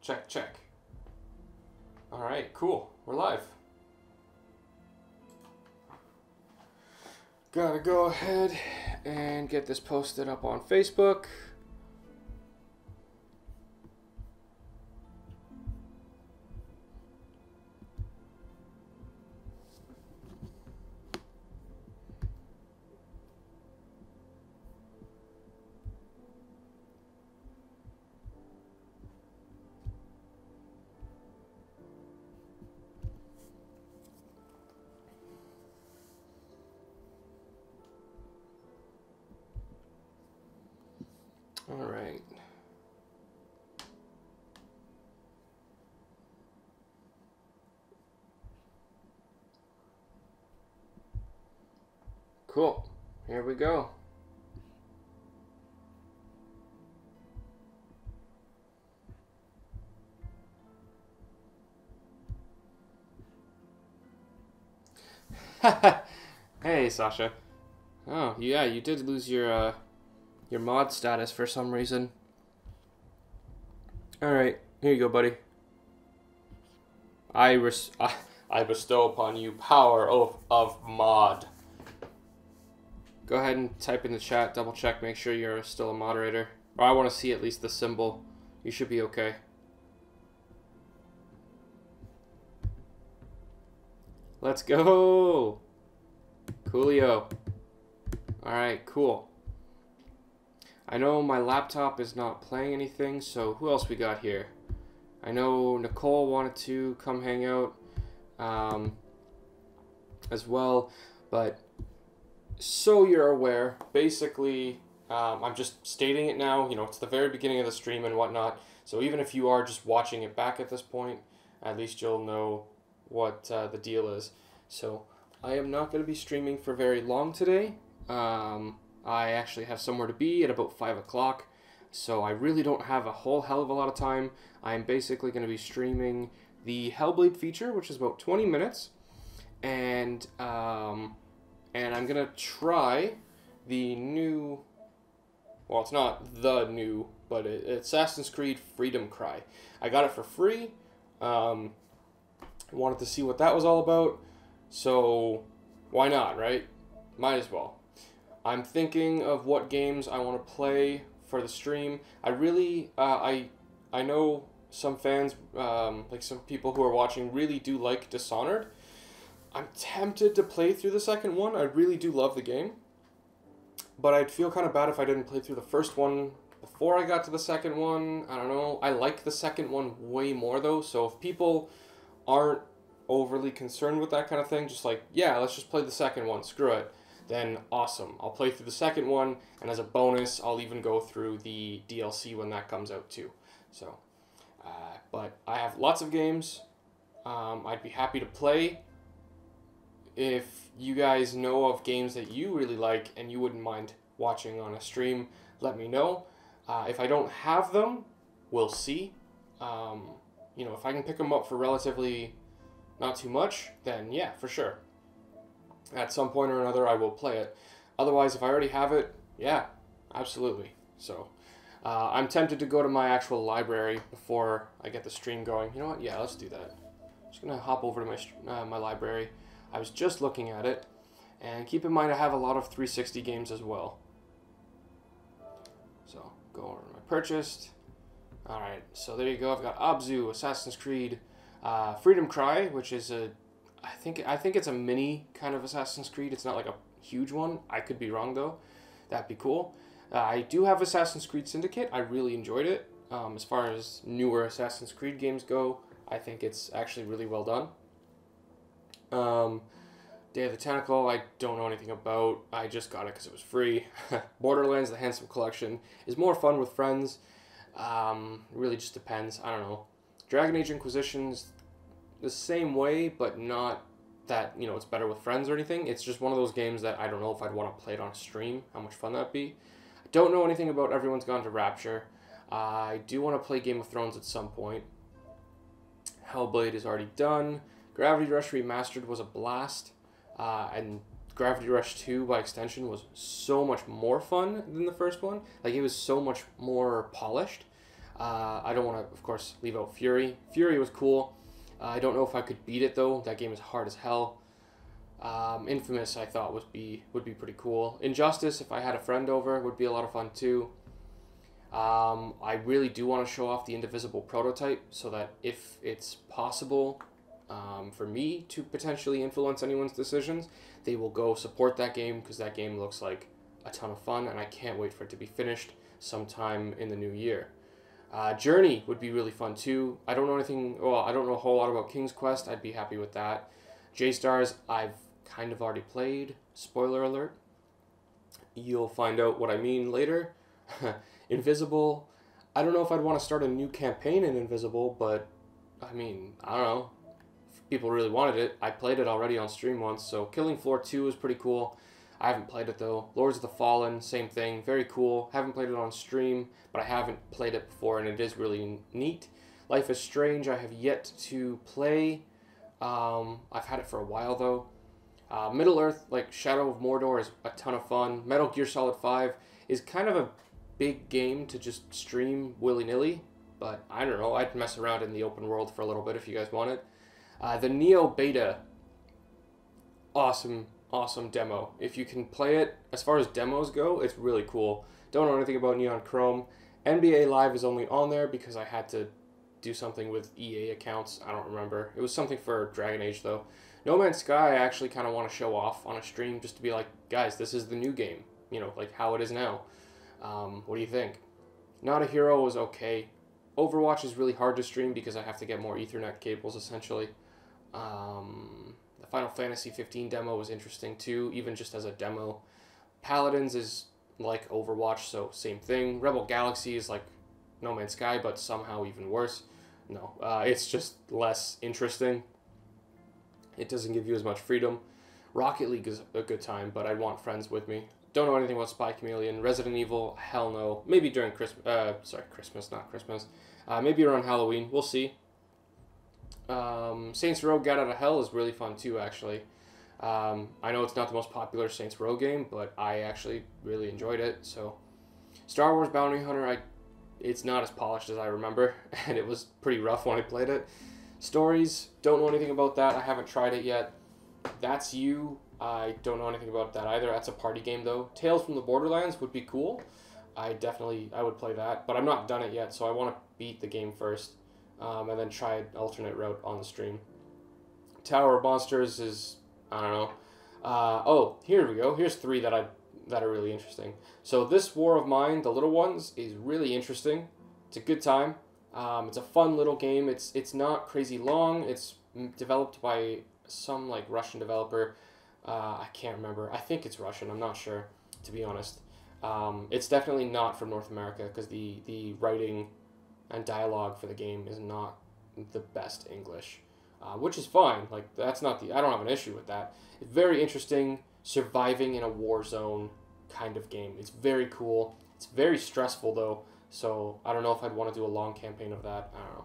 Check, check. Alright, cool. We're live. Gotta go ahead and get this posted up on Facebook. All right. Cool. Here we go. Hey, Sasha. Oh, yeah, you did lose your mod status for some reason. Alright, here you go, buddy. I bestow upon you power of mod. Go ahead and type in the chat, double check, make sure you're still a moderator. Or I want to see at least the symbol. You should be okay. Let's go! Coolio. Alright, cool. I know my laptop is not playing anything, so who else we got here? I know Nicole wanted to come hang out as well, but so you're aware, basically, I'm just stating it now, you know, it's the very beginning of the stream and whatnot, so even if you are just watching it back at this point, at least you'll know what the deal is. So, I am not going to be streaming for very long today. I actually have somewhere to be at about 5 o'clock, so I really don't have a whole hell of a lot of time. I'm basically going to be streaming the Hellblade feature, which is about 20 minutes, and I'm going to try the new, well, it's not the new, but it's Assassin's Creed Freedom Cry. I got it for free. Wanted to see what that was all about, so why not, right? Might as well. I'm thinking of what games I want to play for the stream. I really, I know some fans, like some people who are watching, really do like Dishonored. I'm tempted to play through the second one. I really do love the game. But I'd feel kind of bad if I didn't play through the first one before I got to the second one. I don't know. I like the second one way more though. So if people aren't overly concerned with that kind of thing, just like, yeah, let's just play the second one, screw it, then awesome. I'll play through the second one, and as a bonus, I'll even go through the DLC when that comes out too. So, but I have lots of games. I'd be happy to play. If you guys know of games that you really like and you wouldn't mind watching on a stream, let me know. If I don't have them, we'll see. You know, if I can pick them up for relatively not too much, then yeah, for sure. At some point or another, I will play it. Otherwise, if I already have it, yeah, absolutely. So, I'm tempted to go to my actual library before I get the stream going. You know what? Yeah, let's do that. I'm just going to hop over to my library. I was just looking at it. And keep in mind, I have a lot of 360 games as well. So, go over to my purchased. Alright, so there you go. I've got Abzu, Assassin's Creed, Freedom Cry, which is I think it's a mini kind of Assassin's Creed. It's not like a huge one. I could be wrong though. That'd be cool. I do have Assassin's Creed Syndicate. I really enjoyed it. As far as newer Assassin's Creed games go, I think it's actually really well done. Day of the Tentacle, I don't know anything about. I just got it because it was free. Borderlands, the Handsome Collection, is more fun with friends. Really just depends. I don't know. Dragon Age Inquisition's the same way, but not that, you know, it's better with friends or anything. It's just one of those games that I don't know if I'd want to play it on a stream, how much fun that'd be. I don't know anything about Everyone's Gone to Rapture. I do want to play Game of Thrones at some point. Hellblade is already done. Gravity Rush Remastered was a blast. And Gravity Rush 2, by extension, was so much more fun than the first one. Like, it was so much more polished. I don't want to, of course, leave out Fury. Fury was cool. I don't know if I could beat it though. That game is hard as hell. Infamous, I thought would be pretty cool. Injustice, if I had a friend over, would be a lot of fun too. I really do want to show off the Indivisible prototype so that if it's possible for me to potentially influence anyone's decisions, they will go support that game because that game looks like a ton of fun and I can't wait for it to be finished sometime in the new year. Journey would be really fun too. I don't know anything, well, I don't know a whole lot about King's Quest. I'd be happy with that. J-Stars, I've kind of already played. Spoiler alert. You'll find out what I mean later. Invisible, I don't know if I'd want to start a new campaign in Invisible, but I mean, I don't know. If people really wanted it. I played it already on stream once, so Killing Floor 2 is pretty cool. I haven't played it though. Lords of the Fallen, same thing, very cool. Haven't played it on stream, but I haven't played it before and it is really neat. Life is Strange, I have yet to play. I've had it for a while though. Middle-earth, like Shadow of Mordor, is a ton of fun. Metal Gear Solid 5 is kind of a big game to just stream willy-nilly, but I don't know, I'd mess around in the open world for a little bit if you guys want it. The Neo Beta, awesome demo. If you can play it, as far as demos go, it's really cool. Don't know anything about Neon Chrome. NBA Live is only on there because I had to do something with EA accounts. I don't remember. It was something for Dragon Age though. No Man's Sky, I actually kind of want to show off on a stream just to be like, guys, this is the new game. You know, like how it is now. What do you think? Not a Hero was okay. Overwatch is really hard to stream because I have to get more Ethernet cables essentially. The Final Fantasy 15 demo was interesting too, even just as a demo. Paladins is like Overwatch, so same thing. Rebel Galaxy is like No Man's Sky, but somehow even worse. No, it's just less interesting. It doesn't give you as much freedom. Rocket League is a good time, but I'd want friends with me. Don't know anything about Spy Chameleon. Resident Evil, hell no. Maybe during Christmas, not Christmas. Maybe around Halloween, we'll see. Saints Row Get Out of Hell is really fun too, actually. I know it's not the most popular Saints Row game, but I actually really enjoyed it. So, Star Wars Bounty Hunter, it's not as polished as I remember, and it was pretty rough when I played it. Stories, don't know anything about that. I haven't tried it yet. That's You, I don't know anything about that either. That's a party game though. Tales from the Borderlands would be cool. I would play that, but I'm not done it yet, so I want to beat the game first. And then try an alternate route on the stream. Tower of Monsters is, I don't know. Oh, here we go. Here's 3 that are really interesting. So this War of Mine, the little ones, is really interesting. It's a good time. It's a fun little game. It's not crazy long. It's developed by some like Russian developer. I can't remember. I think it's Russian. I'm not sure, to be honest. It's definitely not from North America because the writing and dialogue for the game is not the best English, which is fine. Like that's not I don't have an issue with that. It's very interesting, surviving in a war zone kind of game. It's very cool. It's very stressful though, so I don't know if I'd want to do a long campaign of that. I don't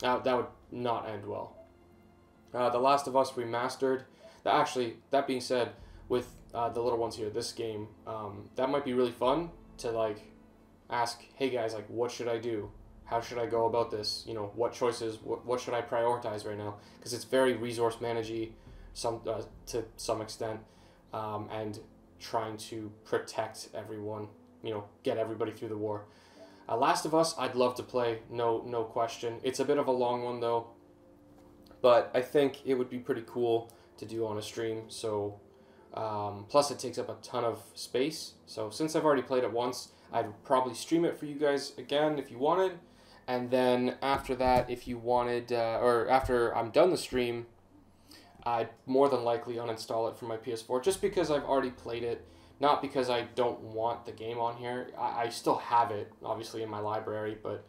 know. That would not end well. The Last of Us Remastered. That being said, with the little ones here, this game, that might be really fun to like ask, hey guys, like what should I do? How should I go about this? You know, what choices, what should I prioritize right now? Because it's very resource managey to some extent, and trying to protect everyone, you know, get everybody through the war. Last of Us, I'd love to play, no question. It's a bit of a long one though, but I think it would be pretty cool to do on a stream. So, plus it takes up a ton of space. So since I've already played it once, I'd probably stream it for you guys again if you wanted. And then after that, if you wanted, or after I'm done the stream, I'd more than likely uninstall it from my PS4 just because I've already played it. Not because I don't want the game on here. I still have it, obviously, in my library, but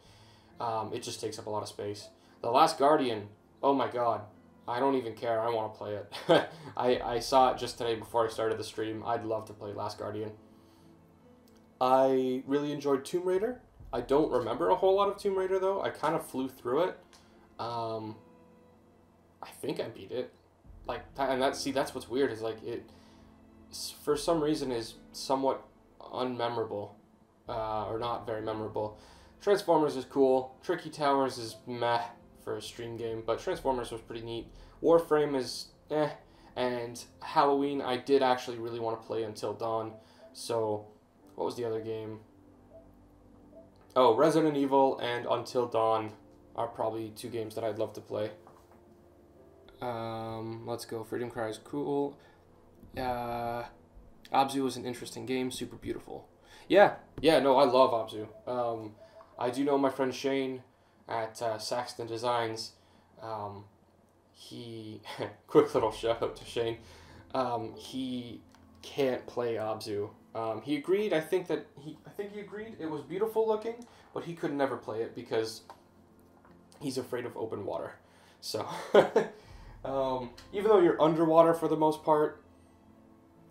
it just takes up a lot of space. The Last Guardian, oh my god. I don't even care. I want to play it. I saw it just today before I started the stream. I'd love to play Last Guardian. I really enjoyed Tomb Raider. I don't remember a whole lot of Tomb Raider, though. I kind of flew through it. I think I beat it. Like, and that's what's weird, is like it, for some reason, is somewhat unmemorable, or not very memorable. Transformers is cool. Tricky Towers is meh for a stream game, but Transformers was pretty neat. Warframe is eh. And Halloween, I did actually really want to play Until Dawn. So, what was the other game? Oh, Resident Evil and Until Dawn are probably 2 games that I'd love to play. Let's go. Freedom Cry is cool. Abzu is an interesting game. Super beautiful. Yeah, no, I love Abzu. I do know my friend Shane at Saxton Designs. He, quick little shout out to Shane. He can't play Abzu. He agreed. I think he agreed it was beautiful looking, but he could never play it because he's afraid of open water. So, even though you're underwater for the most part,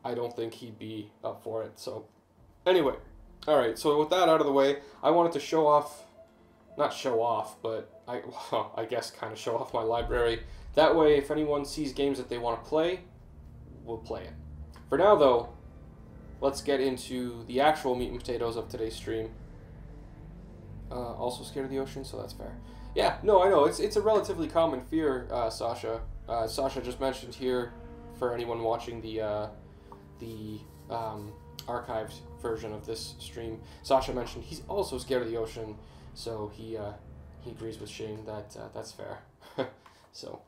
I don't think he'd be up for it. So, anyway, all right. So with that out of the way, I wanted to show off, not show off, but I guess kind of show off my library. That way, if anyone sees games that they want to play, we'll play it. For now, though, let's get into the actual meat and potatoes of today's stream. Also scared of the ocean, so that's fair. Yeah, no, I know. It's a relatively common fear, Sasha. Sasha just mentioned here, for anyone watching the archived version of this stream, Sasha mentioned he's also scared of the ocean, so he agrees with Shane that that's fair. So,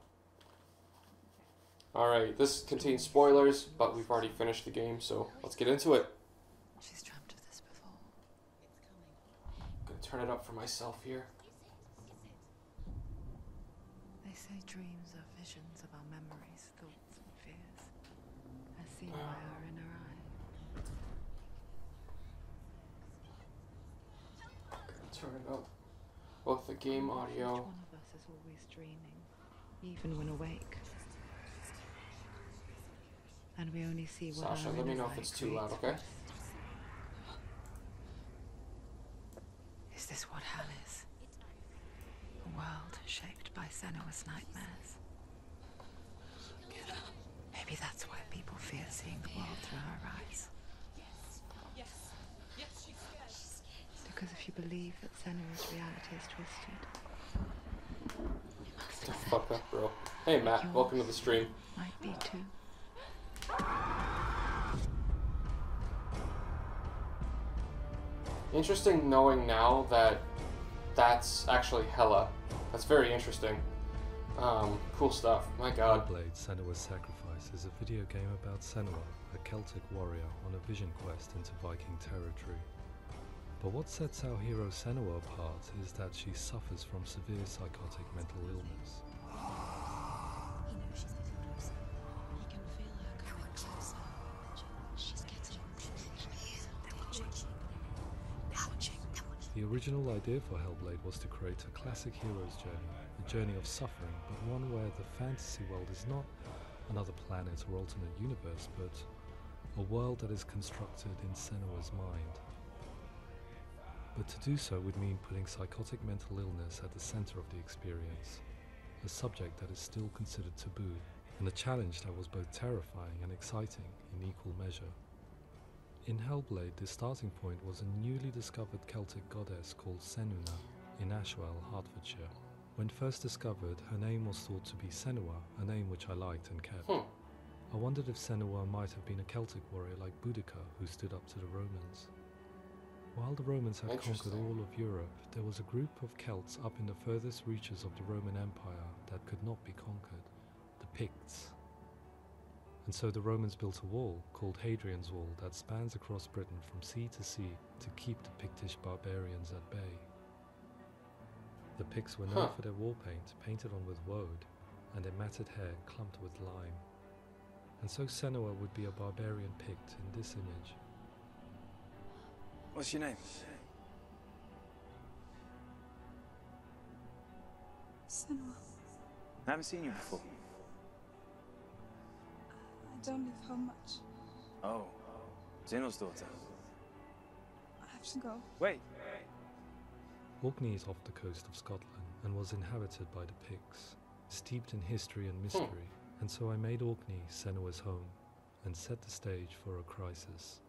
all right, this contains spoilers, but we've already finished the game, so let's get into it. She's dreamt of this before. I'm gonna turn it up for myself here. They say dreams are visions of our memories, thoughts, and fears, as seen by our inner eye. Turn it up. Both the game audio. Each one of us is always dreaming, even when awake. And we only see what Sasha, our let me inner know if eye it's too loud, creates okay? first. Is this what hell is? A world shaped by Senua's nightmares. Maybe that's why people fear seeing the world through her eyes. Because if you believe that Senua's reality is twisted, Shut the fuck up, bro. Hey, Matt. Welcome to the stream. might be too. Interesting knowing now that that's actually Hela. That's very interesting. Cool stuff. My god. Hellblade: Senua's Sacrifice is a video game about Senua, a Celtic warrior on a vision quest into Viking territory. But what sets our hero Senua apart is that she suffers from severe psychotic mental illness. He knows she's getting closer. He can feel her coming closer. She's getting closer. They're watching. They're watching. They're watching. The original idea for Hellblade was to create a classic hero's journey, a journey of suffering, but one where the fantasy world is not another planet or alternate universe, but a world that is constructed in Senua's mind. But to do so would mean putting psychotic mental illness at the center of the experience, a subject that is still considered taboo, and a challenge that was both terrifying and exciting in equal measure. In Hellblade, the starting point was a newly discovered Celtic goddess called Senuna in Ashwell, Hertfordshire. When first discovered, her name was thought to be Senua, a name which I liked and kept. I wondered if Senua might have been a Celtic warrior like Boudica who stood up to the Romans. While the Romans had conquered all of Europe, there was a group of Celts up in the furthest reaches of the Roman Empire that could not be conquered, the Picts. And so the Romans built a wall, called Hadrian's Wall, that spans across Britain from sea to sea to keep the Pictish barbarians at bay. The Picts were known for their war paint, painted on with woad, and their matted hair clumped with lime. And so Senua would be a barbarian Pict in this image. What's your name? Senua, I haven't seen you before. I don't leave home much. Oh, Zeno's daughter. I have to go. Wait. Orkney is off the coast of Scotland and was inhabited by the Picts, steeped in history and mystery, and so I made Orkney Senua's home and set the stage for a crisis.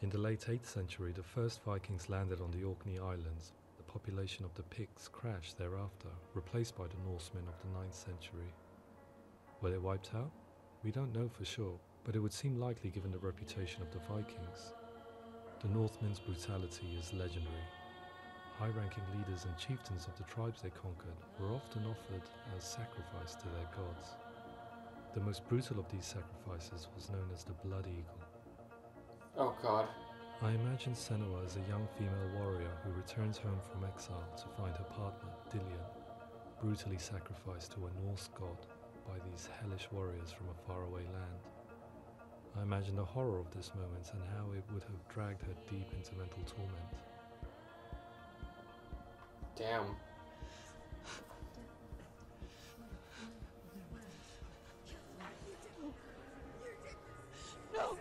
In the late 8th century, the first Vikings landed on the Orkney Islands. The population of the Picts crashed thereafter, replaced by the Norsemen of the 9th century. Were they wiped out? We don't know for sure, but it would seem likely given the reputation of the Vikings. The Northmen's brutality is legendary. High-ranking leaders and chieftains of the tribes they conquered were often offered as sacrifice to their gods. The most brutal of these sacrifices was known as the Blood Eagle. Oh god. I imagine Senua as a young female warrior who returns home from exile to find her partner, Dillion, brutally sacrificed to a Norse god by these hellish warriors from a faraway land. I imagine the horror of this moment and how it would have dragged her deep into mental torment. Damn. No.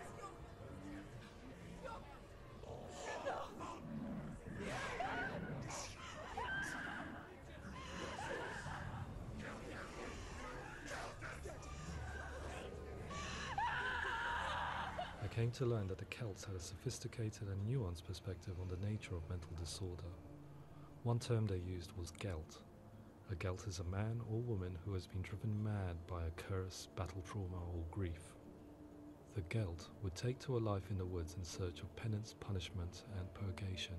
I came to learn that the Celts had a sophisticated and nuanced perspective on the nature of mental disorder. One term they used was Gelt. A Gelt is a man or woman who has been driven mad by a curse, battle trauma, or grief. The Gelt would take to a life in the woods in search of penance, punishment, and purgation.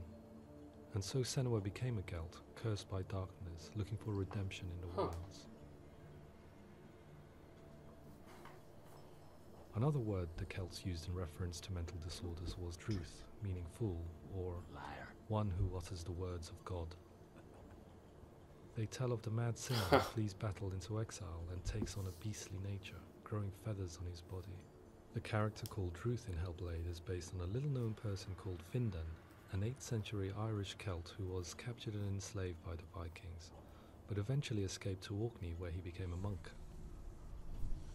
And so Senua became a Gelt, cursed by darkness, looking for redemption in the wilds. Another word the Celts used in reference to mental disorders was Druth, meaning fool, or liar, one who utters the words of God. They tell of the mad sinner who flees battle into exile and takes on a beastly nature, growing feathers on his body. The character called Druth in Hellblade is based on a little-known person called Findan, an 8th century Irish Celt who was captured and enslaved by the Vikings, but eventually escaped to Orkney where he became a monk.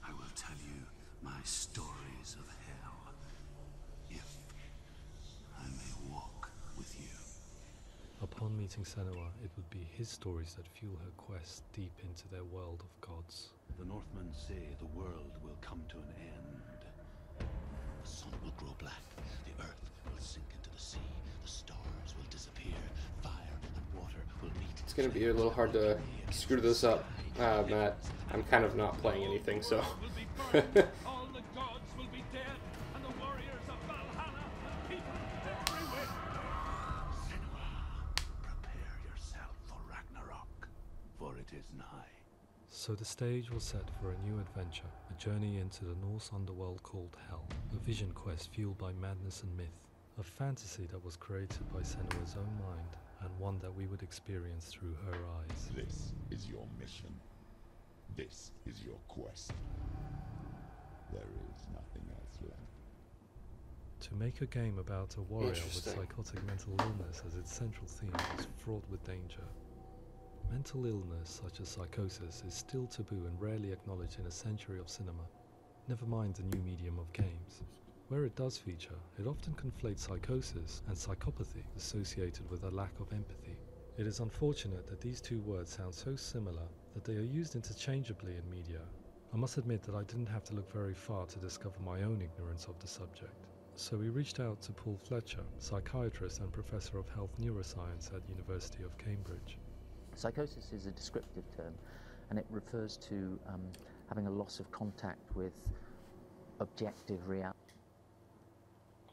I will tell you my stories of hell, if I may walk with you. Upon meeting Senua, it would be his stories that fuel her quest deep into their world of gods. The Northmen say the world will come to an end. The sun will grow black, the earth will sink into the sea, the stars will disappear, fire and water will meet. It's gonna be a little hard to screw this up, Matt. I'm kind of not playing anything, so. All the gods will be dead, and the warriors of Valhalla, people everywhere. Senua, prepare yourself for Ragnarok, for it is nigh. So the stage was set for a new adventure, a journey into the Norse underworld called Hell, a vision quest fueled by madness and myth, a fantasy that was created by Senua's own mind, and one that we would experience through her eyes. This is your mission. This is your quest. There is nothing else left. To make a game about a warrior with Interesting. psychotic mental illness as its central theme was fraught with danger. Mental illness, such as psychosis, is still taboo and rarely acknowledged in a century of cinema, never mind the new medium of games. Where it does feature, it often conflates psychosis and psychopathy associated with a lack of empathy. It is unfortunate that these two words sound so similar that they are used interchangeably in media. I must admit that I didn't have to look very far to discover my own ignorance of the subject. So we reached out to Paul Fletcher, psychiatrist and professor of health neuroscience at University of Cambridge. Psychosis is a descriptive term, and it refers to having a loss of contact with objective reality.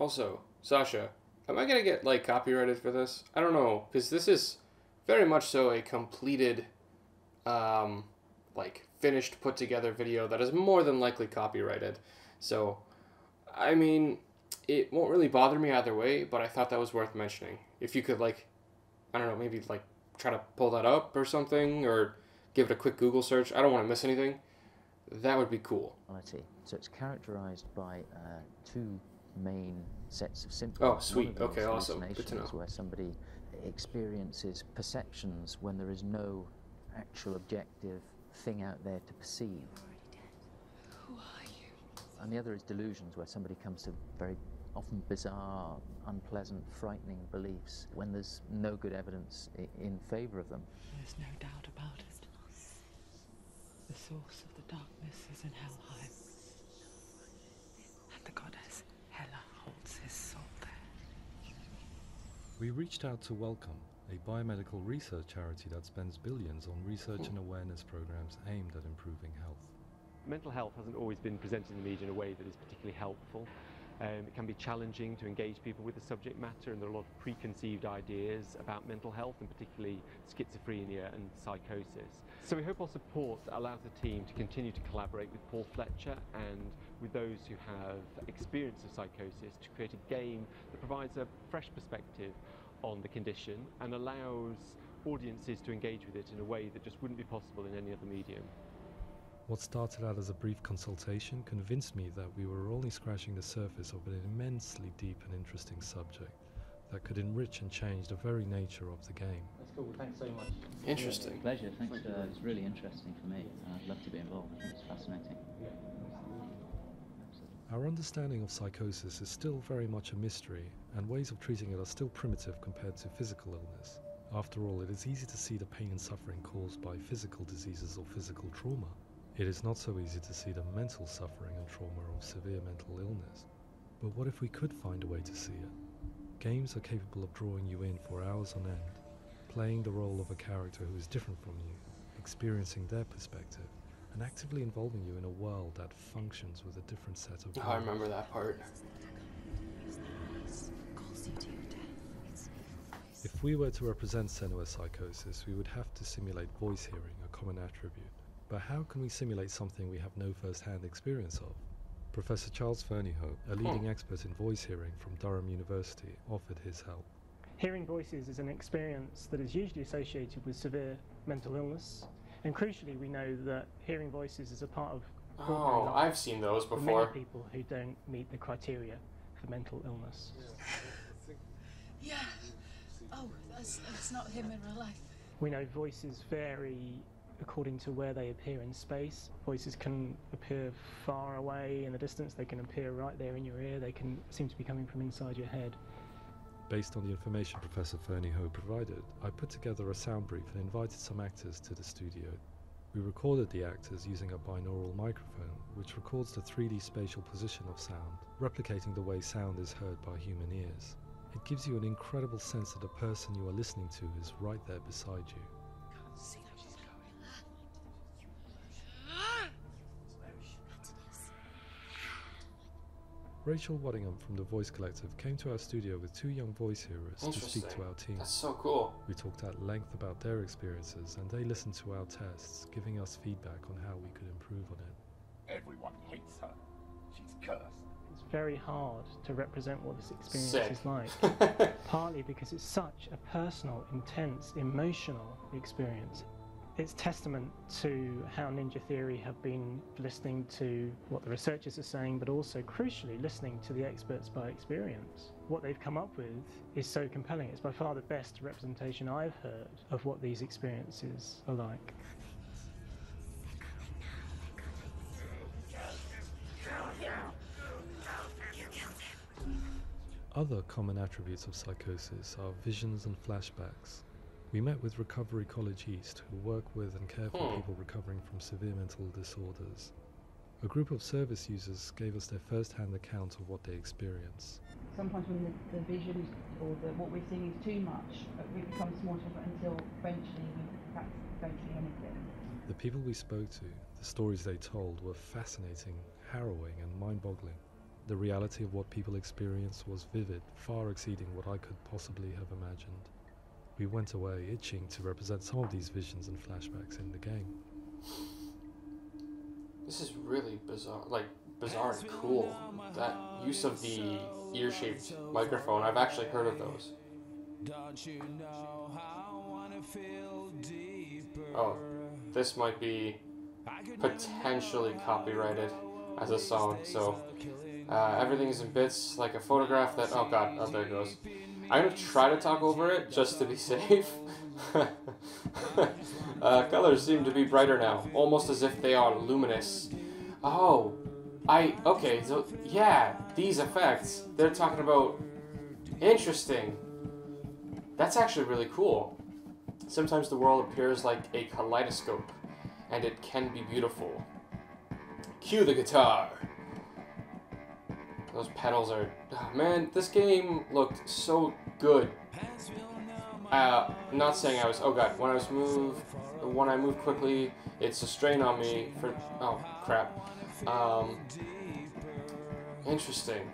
Also, Sasha, am I gonna get, like, copyrighted for this? I don't know, because this is very much so a completed, like, finished, put-together video that is more than likely copyrighted. So, I mean, it won't really bother me either way, but I thought that was worth mentioning. If you could, like, I don't know, maybe, like, try to pull that up or something, or give it a quick Google search. I don't want to miss anything. That would be cool. So it's characterized by two main sets of symptoms. Oh, One sweet. of them Okay, is awesome. Good to know. hallucinations, where somebody experiences perceptions when there is no actual objective thing out there to perceive. Who are you? And the other is delusions, where somebody comes to very often bizarre, unpleasant, frightening beliefs when there's no good evidence in favor of them. There's no doubt about it. The source of the darkness is in Helheim. And the goddess Hela holds his soul there. We reached out to Welcome, a biomedical research charity that spends billions on research and awareness programs aimed at improving health. Mental health hasn't always been presented in the media in a way that is particularly helpful. It can be challenging to engage people with the subject matter, and there are a lot of preconceived ideas about mental health, and particularly schizophrenia and psychosis. So we hope our support allows the team to continue to collaborate with Paul Fletcher and with those who have experience of psychosis to create a game that provides a fresh perspective on the condition and allows audiences to engage with it in a way that just wouldn't be possible in any other medium. What started out as a brief consultation convinced me that we were only scratching the surface of an immensely deep and interesting subject that could enrich and change the very nature of the game. That's cool, thanks so much. Interesting. Yeah, pleasure, thanks. It's really interesting for me. I'd love to be involved. I think it's fascinating. Our understanding of psychosis is still very much a mystery, and ways of treating it are still primitive compared to physical illness. After all, it is easy to see the pain and suffering caused by physical diseases or physical trauma. It is not so easy to see the mental suffering and trauma of severe mental illness. But what if we could find a way to see it? Games are capable of drawing you in for hours on end, playing the role of a character who is different from you, experiencing their perspective, and actively involving you in a world that functions with a different set of Oh, I remember that part. If we were to represent Senua's psychosis, we would have to simulate voice hearing, a common attribute. But how can we simulate something we have no first-hand experience of? Professor Charles Fernyhough, a leading expert in voice hearing from Durham University, offered his help. Hearing voices is an experience that is usually associated with severe mental illness, and crucially we know that hearing voices is a part of ordinary life I've seen those for before. many people who don't meet the criteria for mental illness. Yeah. Oh, that's not him in real life. We know voices vary according to where they appear in space. Voices can appear far away in the distance, they can appear right there in your ear, they can seem to be coming from inside your head. Based on the information Professor Fernyhough provided, I put together a sound brief and invited some actors to the studio. We recorded the actors using a binaural microphone, which records the 3D spatial position of sound, replicating the way sound is heard by human ears. It gives you an incredible sense that the person you are listening to is right there beside you. Rachel Waddingham from the Voice Collective came to our studio with 2 young voice hearers to speak to our team. That's so cool. We talked at length about their experiences, and they listened to our tests, giving us feedback on how we could improve on it. Everyone hates her. She's cursed. It's very hard to represent what this experience is like, partly because it's such a personal, intense, emotional experience. It's testament to how Ninja Theory have been listening to what the researchers are saying, but also, crucially, listening to the experts by experience. What they've come up with is so compelling. It's by far the best representation I've heard of what these experiences are like. Other common attributes of psychosis are visions and flashbacks. We met with Recovery College East, who work with and care for people recovering from severe mental disorders. A group of service users gave us their first-hand account of what they experience. Sometimes when the visions or what we're seeing is too much, we become small until eventually we perhaps don't see anything. The people we spoke to, the stories they told, were fascinating, harrowing and mind-boggling. The reality of what people experienced was vivid, far exceeding what I could possibly have imagined. We went away itching to represent some of these visions and flashbacks in the game. This is really bizarre, bizarre and cool. That use of the ear-shaped microphone, I've actually heard of those. Oh, this might be potentially copyrighted as a song, so everything is in bits, like a photograph that, oh god, oh there it goes. I'm gonna try to talk over it, just to be safe. Colors seem to be brighter now, almost as if they are luminous. Oh, okay, so, yeah, these effects, they're talking about, interesting. That's actually really cool. Sometimes the world appears like a kaleidoscope, and it can be beautiful. Cue the guitar. Those pedals are... Oh, man, this game looked so good. Not saying I was. Oh god, when I move quickly, it's a strain on me for. Oh crap. Interesting.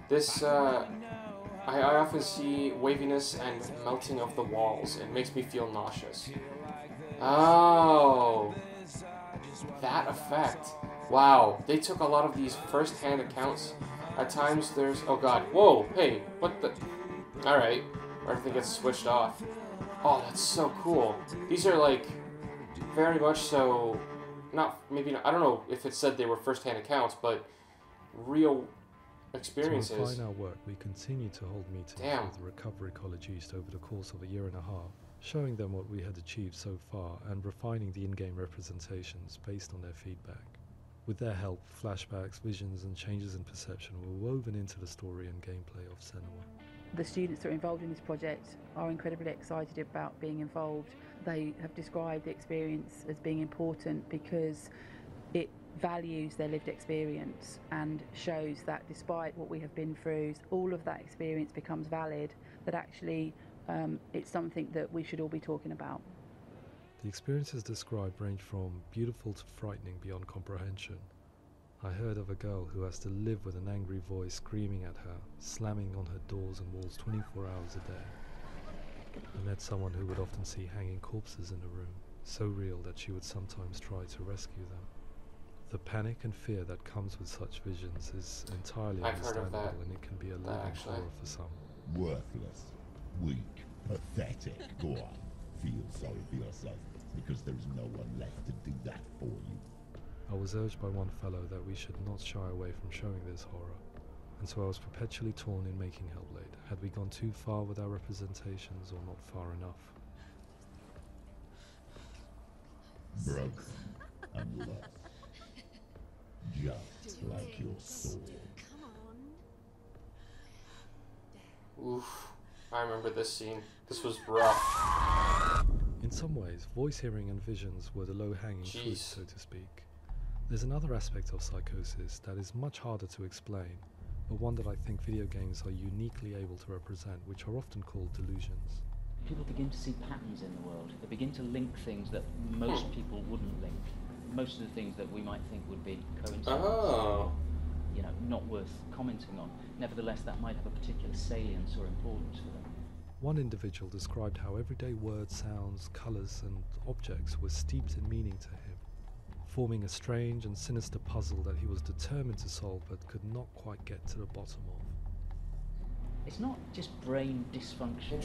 This I often see waviness and melting of the walls. It makes me feel nauseous. Oh, that effect. Wow, they took a lot of these first-hand accounts. At times there's. Oh god. Whoa. Hey. What the. All right. Everything gets switched off. Oh, that's so cool. These are like very much so, maybe not, I don't know if it said they were first-hand accounts, but real experiences. To refine our work, we continue to hold meetings with the Recovery College East over the course of a year and a half, showing them what we had achieved so far and refining the in-game representations based on their feedback. With their help, flashbacks, visions and changes in perception were woven into the story and gameplay of Senua. The students that are involved in this project are incredibly excited about being involved. They have described the experience as being important because it values their lived experience and shows that despite what we have been through, all of that experience becomes valid, that actually it's something that we should all be talking about. The experiences described range from beautiful to frightening beyond comprehension. I heard of a girl who has to live with an angry voice screaming at her, slamming on her doors and walls 24 hours a day. I met someone who would often see hanging corpses in a room, so real that she would sometimes try to rescue them. The panic and fear that comes with such visions is entirely understandable, and it can be a living horror for some. Worthless, weak, pathetic. Go on, feel sorry for yourself, because there's no one left to do that for you. I was urged by one fellow that we should not shy away from showing this horror, and so I was perpetually torn in making Hellblade. Had we gone too far with our representations or not far enough? Broken and lost, just like your soul. Oof, I remember this scene. This was rough. In some ways, voice hearing and visions were the low-hanging fruit, so to speak. There's another aspect of Psychosis that is much harder to explain, but one that I think video games are uniquely able to represent, which are often called delusions. People begin to see patterns in the world. They begin to link things that most people wouldn't link. Most of the things that we might think would be coincidences, not worth commenting on. Nevertheless, that might have a particular salience or importance for them. One individual described how everyday words, sounds, colours and objects were steeped in meaning to him, forming a strange and sinister puzzle that he was determined to solve but could not quite get to the bottom of. It's not just brain dysfunction.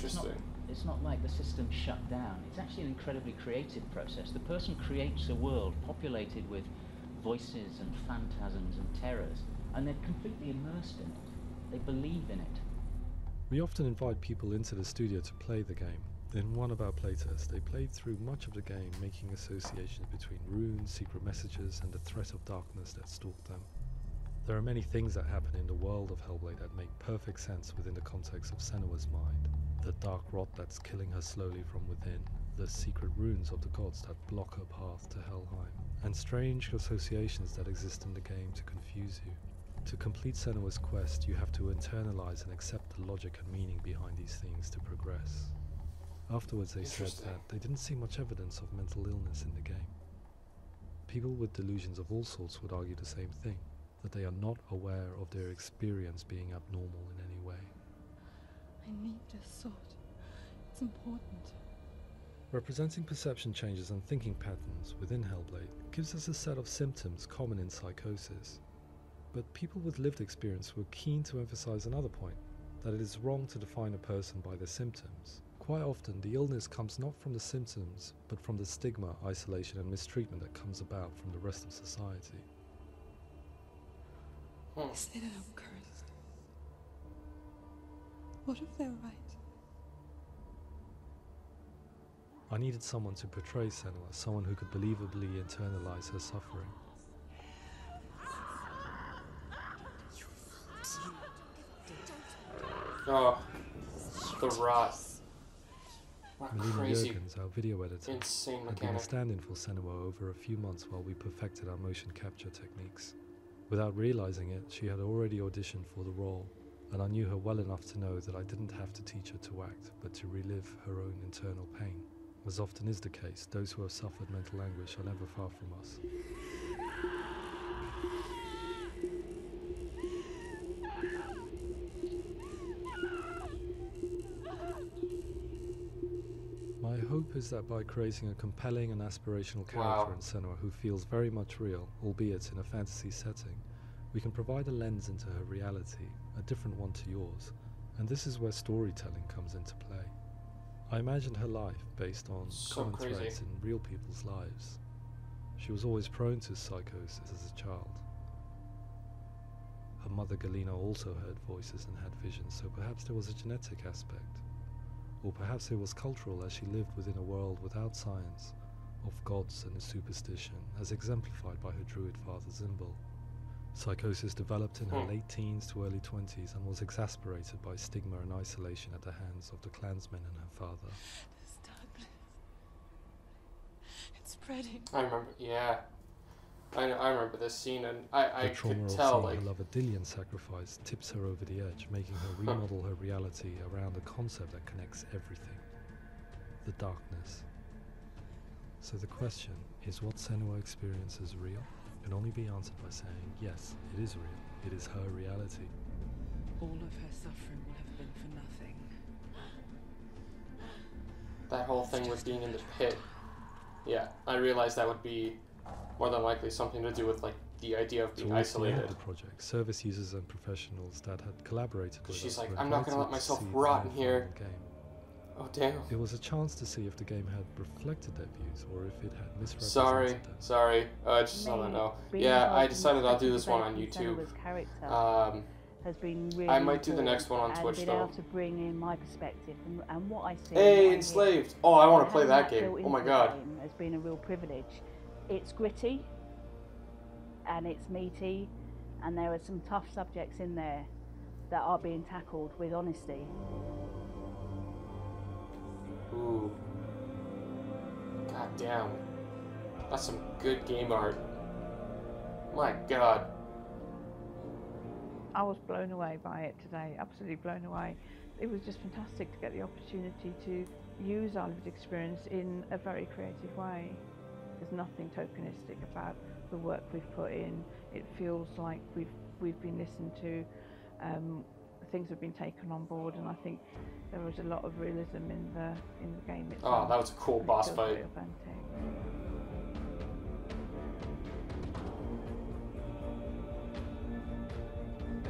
It's not like the system shut down. It's actually an incredibly creative process. The person creates a world populated with voices and phantasms and terrors, and they're completely immersed in it. They believe in it. We often invite people into the studio to play the game. In one of our playtests, they played through much of the game, making associations between runes, secret messages, and the threat of darkness that stalked them. There are many things that happen in the world of Hellblade that make perfect sense within the context of Senua's mind. The dark rot that's killing her slowly from within, the secret runes of the gods that block her path to Helheim, and strange associations that exist in the game to confuse you. To complete Senua's quest, you have to internalize and accept the logic and meaning behind these things to progress. Afterwards they said that they didn't see much evidence of mental illness in the game. People with delusions of all sorts would argue the same thing, that they are not aware of their experience being abnormal in any way. I need a sword. It's important. Representing perception changes and thinking patterns within Hellblade gives us a set of symptoms common in Psychosis. But people with lived experience were keen to emphasize another point, that it is wrong to define a person by their symptoms. Quite often, the illness comes not from the symptoms, but from the stigma, isolation and mistreatment that comes about from the rest of society. They say that I'm cursed. What if they're right? I needed someone to portray Senua, someone who could believably internalize her suffering. Oh, the rot. What Melina crazy, Jurgens, our video editor, insane had been a mechanic. stand-in for Senua over a few months while we perfected our motion capture techniques. Without realizing it, she had already auditioned for the role, and I knew her well enough to know that I didn't have to teach her to act, but to relive her own internal pain. As often is the case, those who have suffered mental anguish are never far from us. My hope is that by creating a compelling and aspirational character in Senua who feels very much real, albeit in a fantasy setting, we can provide a lens into her reality, a different one to yours, and this is where storytelling comes into play. I imagined her life based on common threads in real people's lives. She was always prone to psychosis as a child. Her mother Galina also heard voices and had visions, so perhaps there was a genetic aspect. Or perhaps it was cultural, as she lived within a world without science, of gods and superstition, as exemplified by her druid father Zimbal. Psychosis developed in her late teens to early 20s and was exacerbated by stigma and isolation at the hands of the clansmen and her father. This darkness. It's spreading. I remember, yeah. I remember this scene, and I could tell, the trauma of seeing her lover Dillian sacrifice tips her over the edge, making her remodel her reality around a concept that connects everything. The darkness. So the question is, what Senua experiences real? Can only be answered by saying, yes, it is real. It is her reality. All of her suffering will have been for nothing. That whole thing with being in the pit. Yeah, I realized that would be more than likely something to do with like the idea of being isolated. The project, service users and professionals that had collaborated with us. She's like, I'm not going to let myself rot in here. Oh damn. It was a chance to see if the game had reflected their views or if it had misrepresented them. Sorry. I just saw that now. Yeah, I decided I'll do this one on YouTube. Has been really I might do the next one on Twitch though. And been able to bring in my perspective and what I see. Hey, Enslaved! Oh, I want to play that game. Oh my god. Has been a real privilege. It's gritty and it's meaty, and there are some tough subjects in there that are being tackled with honesty. Ooh. God damn. That's some good game art. My god. I was blown away by it today, absolutely blown away. It was just fantastic to get the opportunity to use our lived experience in a very creative way. There's nothing tokenistic about the work we've put in. It feels like we've been listened to, things have been taken on board, and I think there was a lot of realism in the game itself. Oh, that was a cool boss fight. Very authentic.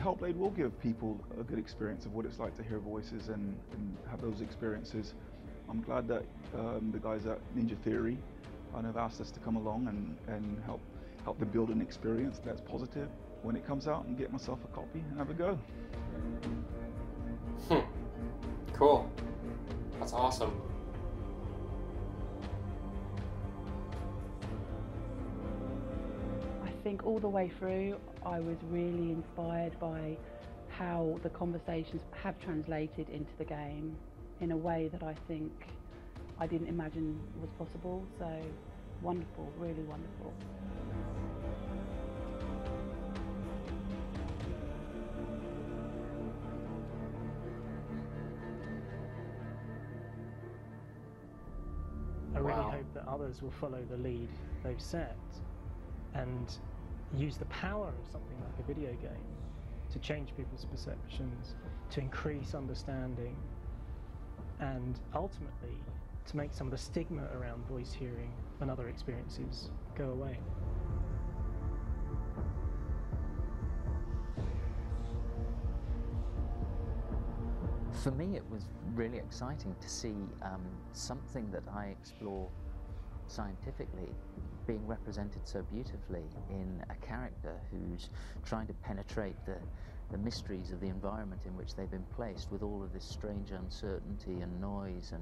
Hellblade will give people a good experience of what it's like to hear voices and have those experiences. I'm glad that the guys at Ninja Theory have asked us to come along and help them build an experience that's positive when it comes out, and get myself a copy and have a go. Cool. That's awesome. I think all the way through I was really inspired by how the conversations have translated into the game in a way that I think I didn't imagine was possible. So wonderful, really wonderful. I really hope that others will follow the lead they've set and use the power of something like a video game to change people's perceptions, to increase understanding, and ultimately to make some of the stigma around voice hearing and other experiences go away. For me, it was really exciting to see something that I explore scientifically being represented so beautifully in a character who's trying to penetrate the mysteries of the environment in which they've been placed, with all of this strange uncertainty and noise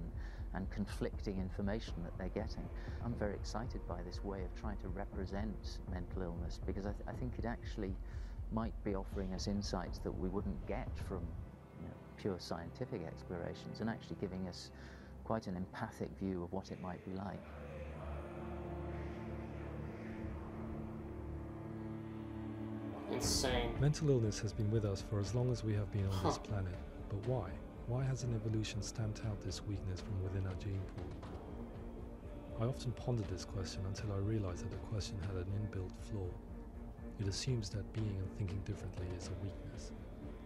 and conflicting information that they're getting. I'm very excited by this way of trying to represent mental illness, because I think it actually might be offering us insights that we wouldn't get from pure scientific explorations, and actually giving us quite an empathic view of what it might be like. insane. Mental illness has been with us for as long as we have been on this planet. But why? Why hasn't evolution stamped out this weakness from within our gene pool? I often pondered this question until I realized that the question had an inbuilt flaw. It assumes that being and thinking differently is a weakness.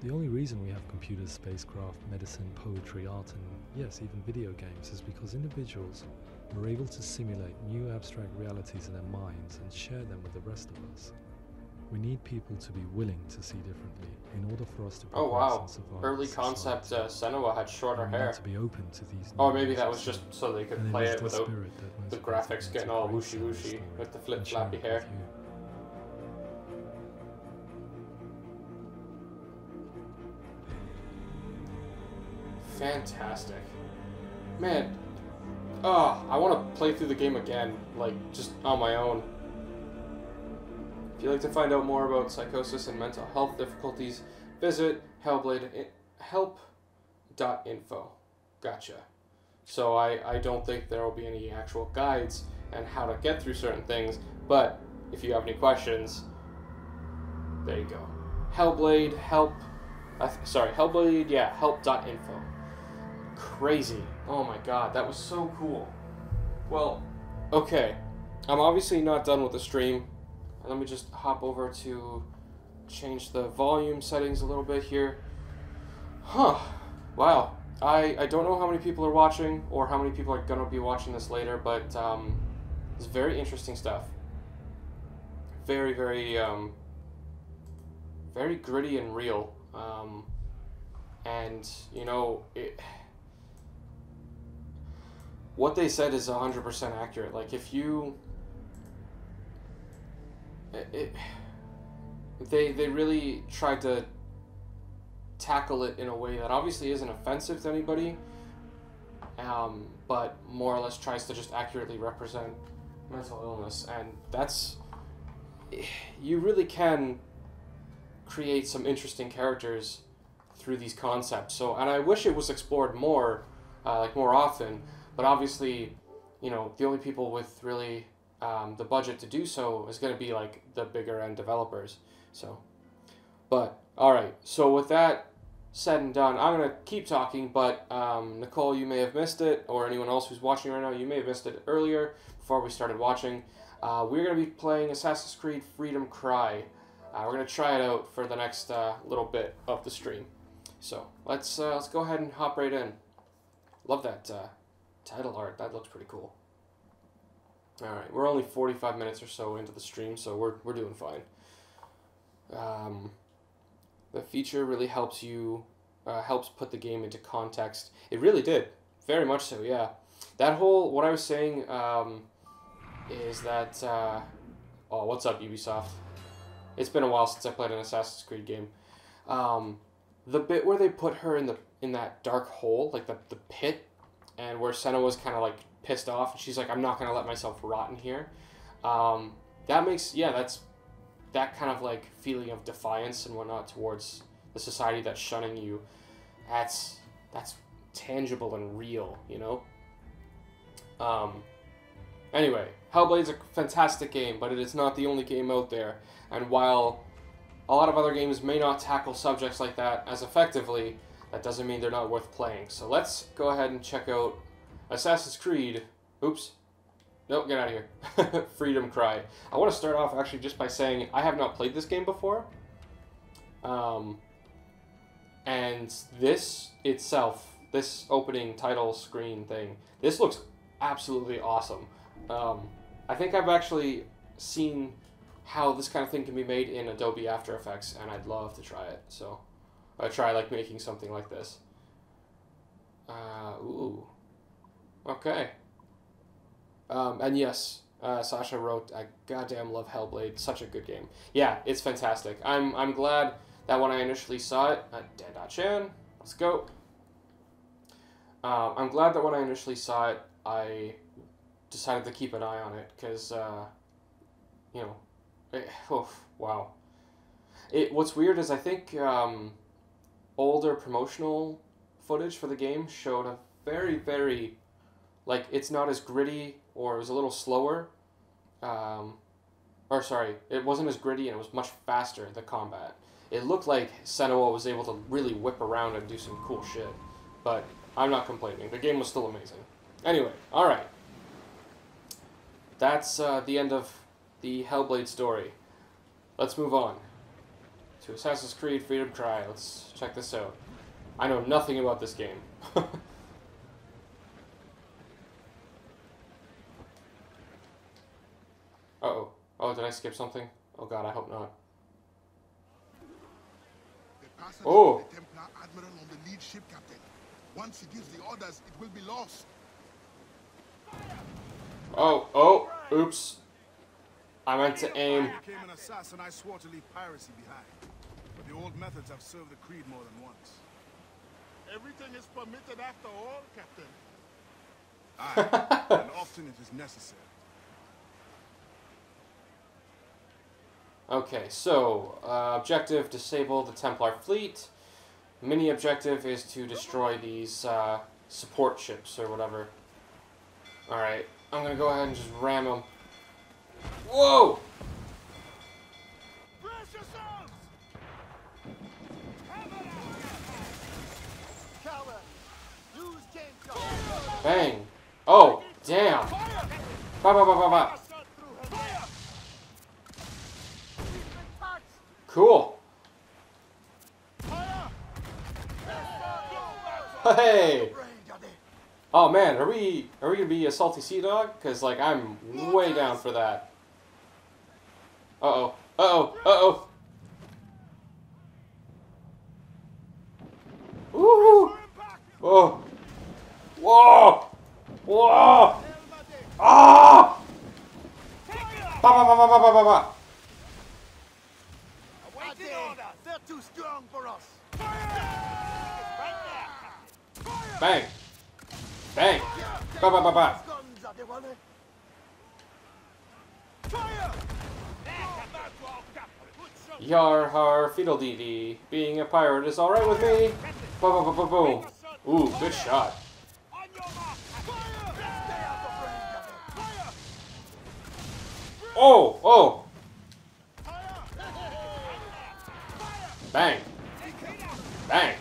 The only reason we have computers, spacecraft, medicine, poetry, art, and yes, even video games is because individuals are able to simulate new abstract realities in their minds and share them with the rest of us. We need people to be willing to see differently in order for us to progress and survive. Early concept Senua had shorter hair. To be open to these or maybe that was just so they could play it without the graphics getting all wooshy with the flip flappy hair. Fantastic. Man, I want to play through the game again, like, just on my own. If you'd like to find out more about psychosis and mental health difficulties, visit Hellblade help.info. Gotcha. So I don't think there will be any actual guides on how to get through certain things, but if you have any questions, there you go. Hellblade Hellblade, yeah, help.info. Crazy. Oh my god, that was so cool. Well, okay. I'm obviously not done with the stream. Let me just hop over to change the volume settings a little bit here. Wow. I don't know how many people are watching or how many people are going to be watching this later, but it's very interesting stuff. Very, very, very gritty and real. And, you know, what they said is 100% accurate. Like, if you... They really tried to tackle it in a way that obviously isn't offensive to anybody, but more or less tries to just accurately represent mental illness, and that's... You really can create some interesting characters through these concepts. So, and I wish it was explored more, like more often, but obviously, you know, the only people with really the budget to do so is going to be like the bigger end developers. So, but all right. So with that said and done, I'm going to keep talking. But Nicole, you may have missed it, or anyone else who's watching right now, you may have missed it earlier before we started watching. We're going to be playing Assassin's Creed Freedom Cry. We're going to try it out for the next little bit of the stream. So let's go ahead and hop right in. Love that title art. That looks pretty cool. All right, we're only 45 minutes or so into the stream, so we're doing fine. The feature really helps you helps put the game into context. It really did, very much so. Yeah, that whole what I was saying is that oh, what's up, Ubisoft? It's been a while since I played an Assassin's Creed game. The bit where they put her in that dark hole, like the pit, and where Senna was kind of like pissed off, and she's like, I'm not gonna let myself rot in here. That makes, yeah, that's that kind of like feeling of defiance and whatnot towards the society that's shunning you. That's tangible and real, you know. Anyway, Hellblade's a fantastic game, but it is not the only game out there. And while a lot of other games may not tackle subjects like that as effectively, that doesn't mean they're not worth playing. So let's go ahead and check out Assassin's Creed. Oops. Nope, get out of here. Freedom Cry. I want to start off actually just by saying I have not played this game before. And this itself, this opening title screen thing, this looks absolutely awesome. I think I've actually seen how this kind of thing can be made in Adobe After Effects, and I'd love to try it. So I'd try like making something like this. Ooh. Okay. And yes, Sasha wrote, I goddamn love Hellblade. Such a good game. Yeah, it's fantastic. I'm glad that when I initially saw it, Dan.Chan, let's go. I'm glad that when I initially saw it, I decided to keep an eye on it, because, you know, wow. What's weird is I think older promotional footage for the game showed a very, very, like, it's not as gritty, or it was a little slower. or sorry, it wasn't as gritty and it was much faster, the combat. It looked like Senua was able to really whip around and do some cool shit. But I'm not complaining. The game was still amazing. Anyway, alright. That's the end of the Hellblade story. Let's move on to Assassin's Creed Freedom Cry. Let's check this out. I know nothing about this game. Uh-oh. Oh, did I skip something? Oh god, I hope not. Oh! The Templar Admiral on the lead ship, Captain. Once he gives the orders, it will be lost. Oh, oops. I meant to aim. I became an assassin, I swore to leave piracy behind. But the old methods have served the creed more than once. Everything is permitted after all, Captain. Aye, and often it is necessary. Okay, so, objective, disable the Templar fleet. Mini objective is to destroy these support ships or whatever. Alright, I'm gonna go ahead and just ram them. Whoa! Bang! Oh, damn! Ba ba ba ba ba! Cool. Hey. Oh man, are we gonna be a salty sea dog? Cause like I'm way down for that. Uh oh. Woohoo! Oh. Whoa! Whoa! Ah! Ba ba ba ba ba ba ba ba. They're too strong for us. Bang! Bang! Ba ba ba ba! Yar har fiddle-dee-dee. Being a pirate is alright with me. Ba ba ba ba boom. Ooh, good shot. Oh! Oh! Bang! Bang!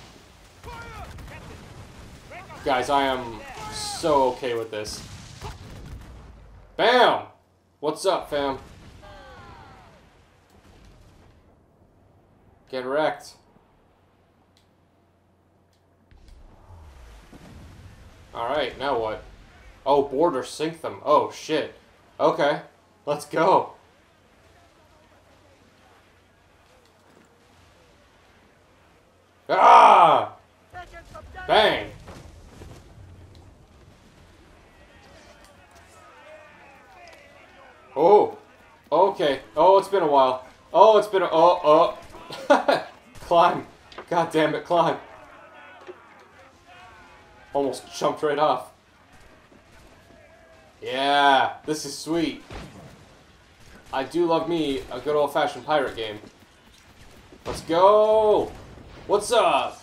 Guys, I am so okay with this. Bam! What's up, fam? Get wrecked. Alright, now what? Oh, board or sink them. Oh, shit. Okay. Let's go. Ah! Bang! Oh! Okay. Oh, it's been a while. Oh, it's been a... Oh. Climb. God damn it, climb. Almost jumped right off. Yeah, this is sweet. I do love me a good old-fashioned pirate game. Let's go! What's up?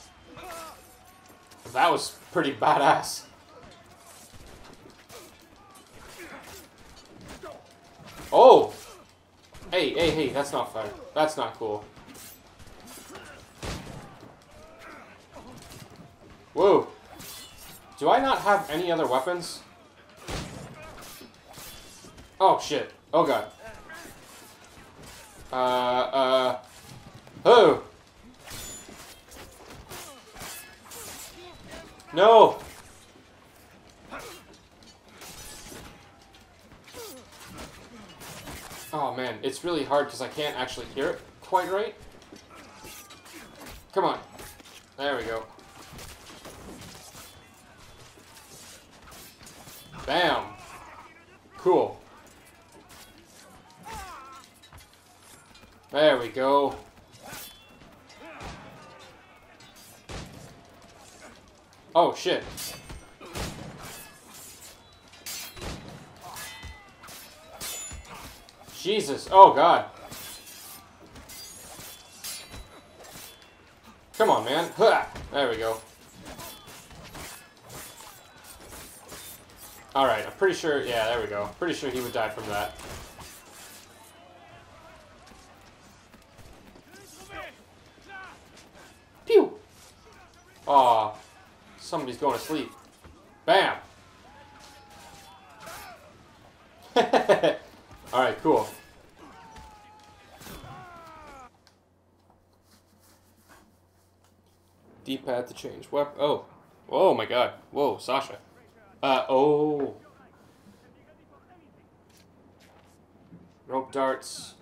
That was pretty badass. Oh! Hey, that's not fair. That's not cool. Whoa. Do I not have any other weapons? Oh, shit. Oh, God. Oh! No! Oh, man. It's really hard because I can't actually hear it quite right. Come on. There we go. Bam! Cool. There we go. Oh, shit. Jesus. Oh, God. Come on, man. There we go. Alright, I'm pretty sure... Yeah, there we go. Pretty sure he would die from that. Aw. Somebody's going to sleep. Bam! Alright, cool. D-pad to change weapon. Oh. Oh my god. Whoa, Sasha. Oh. Rope darts.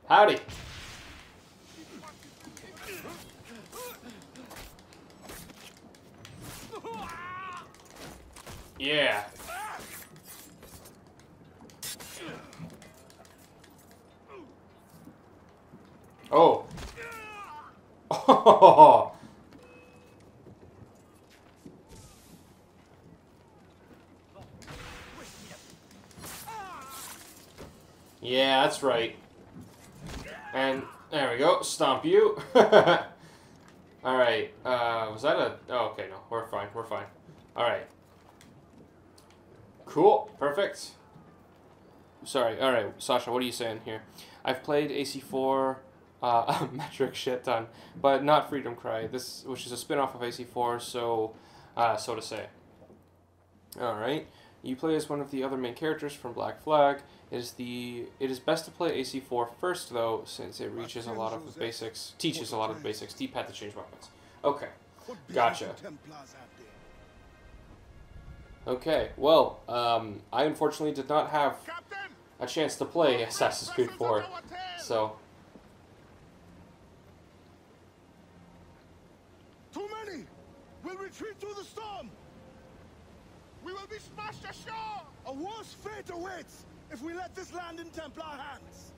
Howdy. Yeah. Oh. Oh. Yeah, that's right. And there we go. Stomp you. Alright. Was that a... Oh, okay, no. We're fine. We're fine. Alright. Cool. Perfect. Sorry. Alright, Sasha, what are you saying here? I've played AC4 a metric shit ton, but not Freedom Cry, this, which is a spin-off of AC4, so to say. Alright. You play as one of the other main characters from Black Flag. It is best to play AC4 first, though, since it teaches a lot of the basics. D-pad to change weapons. Okay. Gotcha. Okay, well, I unfortunately did not have a chance to play Assassin's Creed 4, so... Too many! We'll retreat through the storm! We will be smashed ashore! A worse fate awaits if we let this land in Templar hands!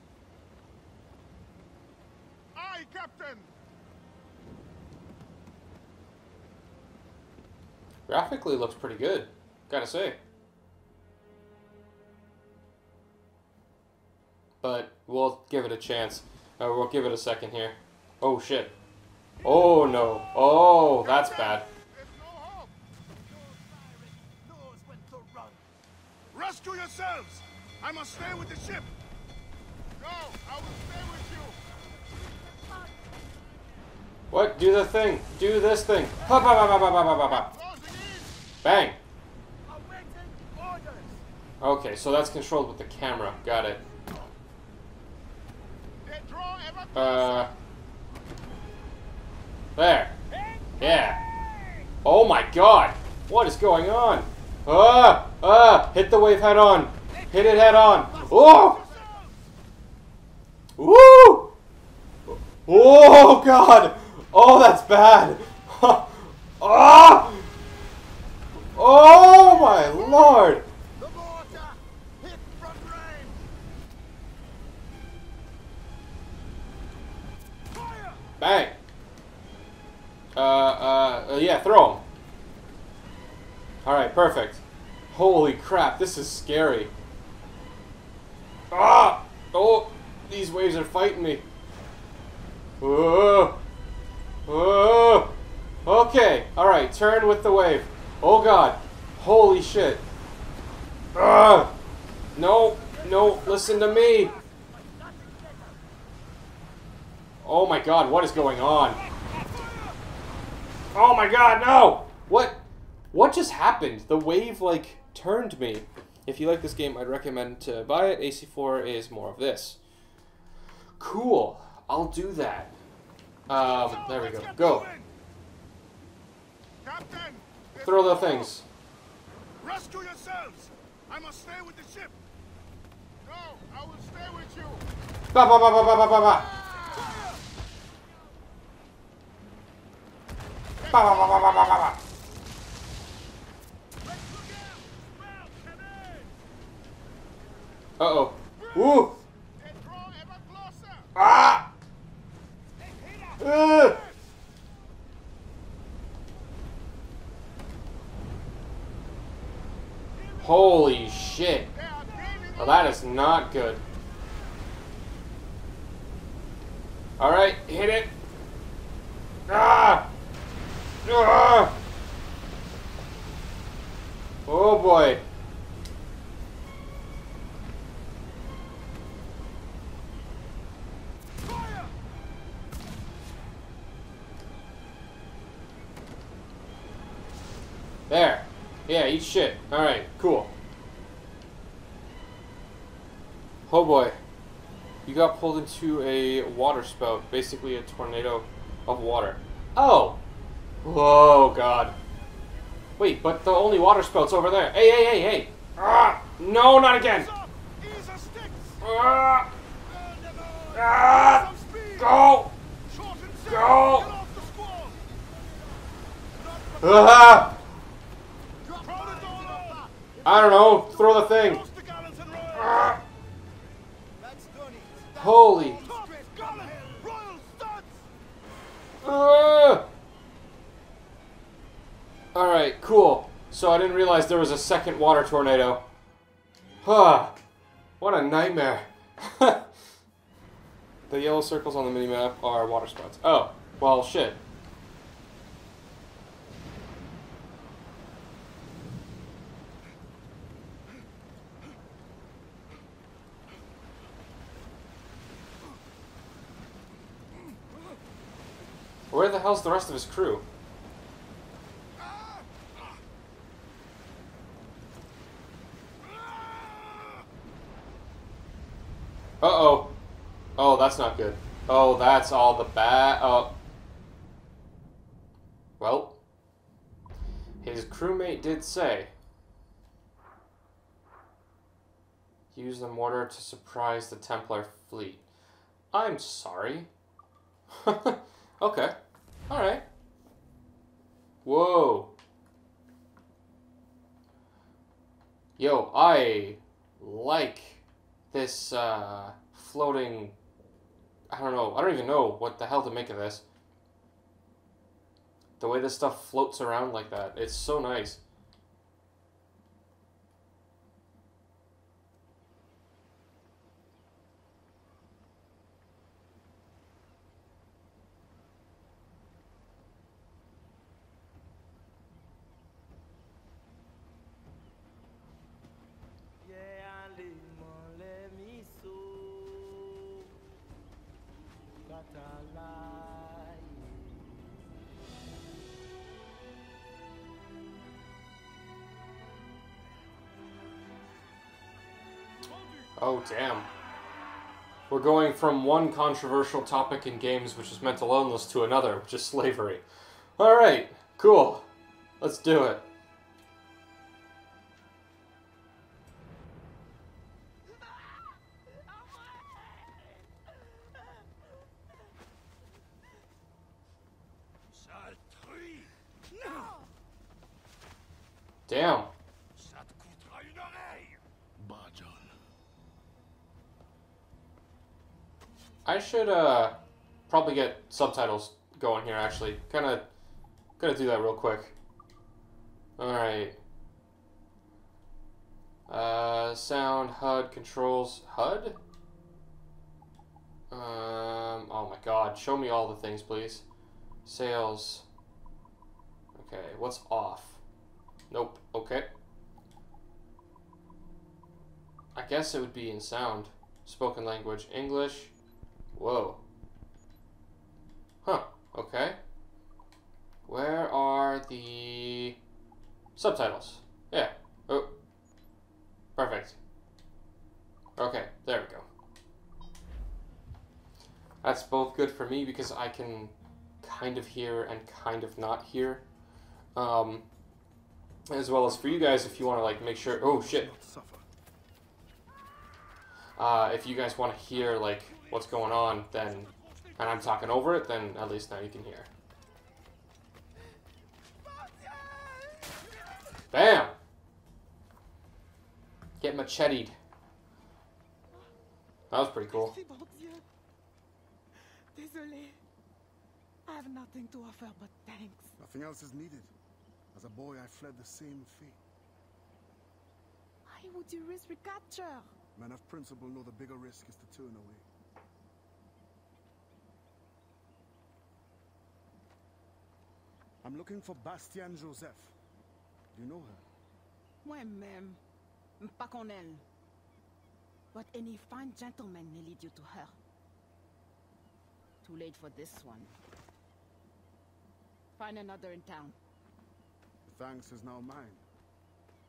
Aye, Captain! Graphically looks pretty good, gotta say. But we'll give it a chance. We'll give it a second here. Oh shit. Oh no. Oh, that's bad. Rescue yourselves! I must stay with the ship! No, I will stay with you! What? Do the thing. Do this thing. Hop, hop, hop, hop, hop, hop, hop, hop. Bang. Okay, so that's controlled with the camera. Got it. There. Yeah. Oh my god. What is going on? Hit the wave head on. Hit it head on. Oh! Woo! Oh god. Oh, that's bad. Oh! Oh my lord. Bang. Yeah, throw him. Alright, perfect. Holy crap, this is scary. Ah! Oh, these waves are fighting me. Whoa. Whoa. Okay, alright, turn with the wave. Oh god. Holy shit. Ah! No, no, listen to me. Oh my god, what is going on? Oh my god, no! What just happened? The wave, like, turned me. If you like this game, I'd recommend to buy it. AC4 is more of this. Cool. I'll do that. There we go. Go. Throw the things. Rescue yourselves! I must stay with the ship! No, I will stay with you! Ba ba ba ba ba ba ba ba. Ba ba ba ba ba ba ba. Uh-oh. Woo! Ah! Holy shit. Well, that is not good. Alright, hit it. Ah! Ah! Oh boy. Yeah, eat shit. Alright, cool. Oh boy. You got pulled into a water spout. Basically a tornado of water. Oh! Whoa, God. Wait, but the only water spout's over there. Hey, hey, hey, hey! Ah! No, not again! Ah! Ah! Go! Go! Ah! I don't know. Throw the thing. Ah! Holy. Alright, cool. So I didn't realize there was a second water tornado. Huh. What a nightmare. The yellow circles on the minimap are water spouts. Oh, well, shit. Where the hell's the rest of his crew? Uh-oh. Oh, that's not good. Oh, that's all the bad... Oh. Well. His crewmate did say. Use the mortar to surprise the Templar fleet. I'm sorry. Okay. Alright. Whoa. Yo, I like this floating... I don't know. I don't even know what the hell to make of this. The way this stuff floats around like that. It's so nice. Oh, damn. We're going from one controversial topic in games, which is mental illness, to another, which is slavery. Alright, cool. Let's do it. Damn. I should probably get subtitles going here, actually. Gonna do that real quick. Alright. Sound, HUD, controls. HUD? Oh my god. Show me all the things, please. Sales. Okay, what's off? Nope. Okay. I guess it would be in sound. Spoken language. English. Whoa. Huh. Okay. Where are the subtitles? Yeah. Oh. Perfect. Okay. There we go. That's both good for me because I can kind of hear and kind of not hear. As well as for you guys if you want to like make sure... Oh, shit. If you guys want to hear like what's going on, then, and I'm talking over it, then at least now you can hear. Bam! Get macheted. That was pretty cool. Désolé. I have nothing to offer but thanks. Nothing else is needed. As a boy, I fled the same fate. Why would you risk recapture? Men of principle know the bigger risk is to turn away. I'm looking for Bastien Joseph. Do you know her? Moi-même, pas qu'on elle. But any fine gentleman may lead you to her. Too late for this one. Find another in town. The thanks is now mine.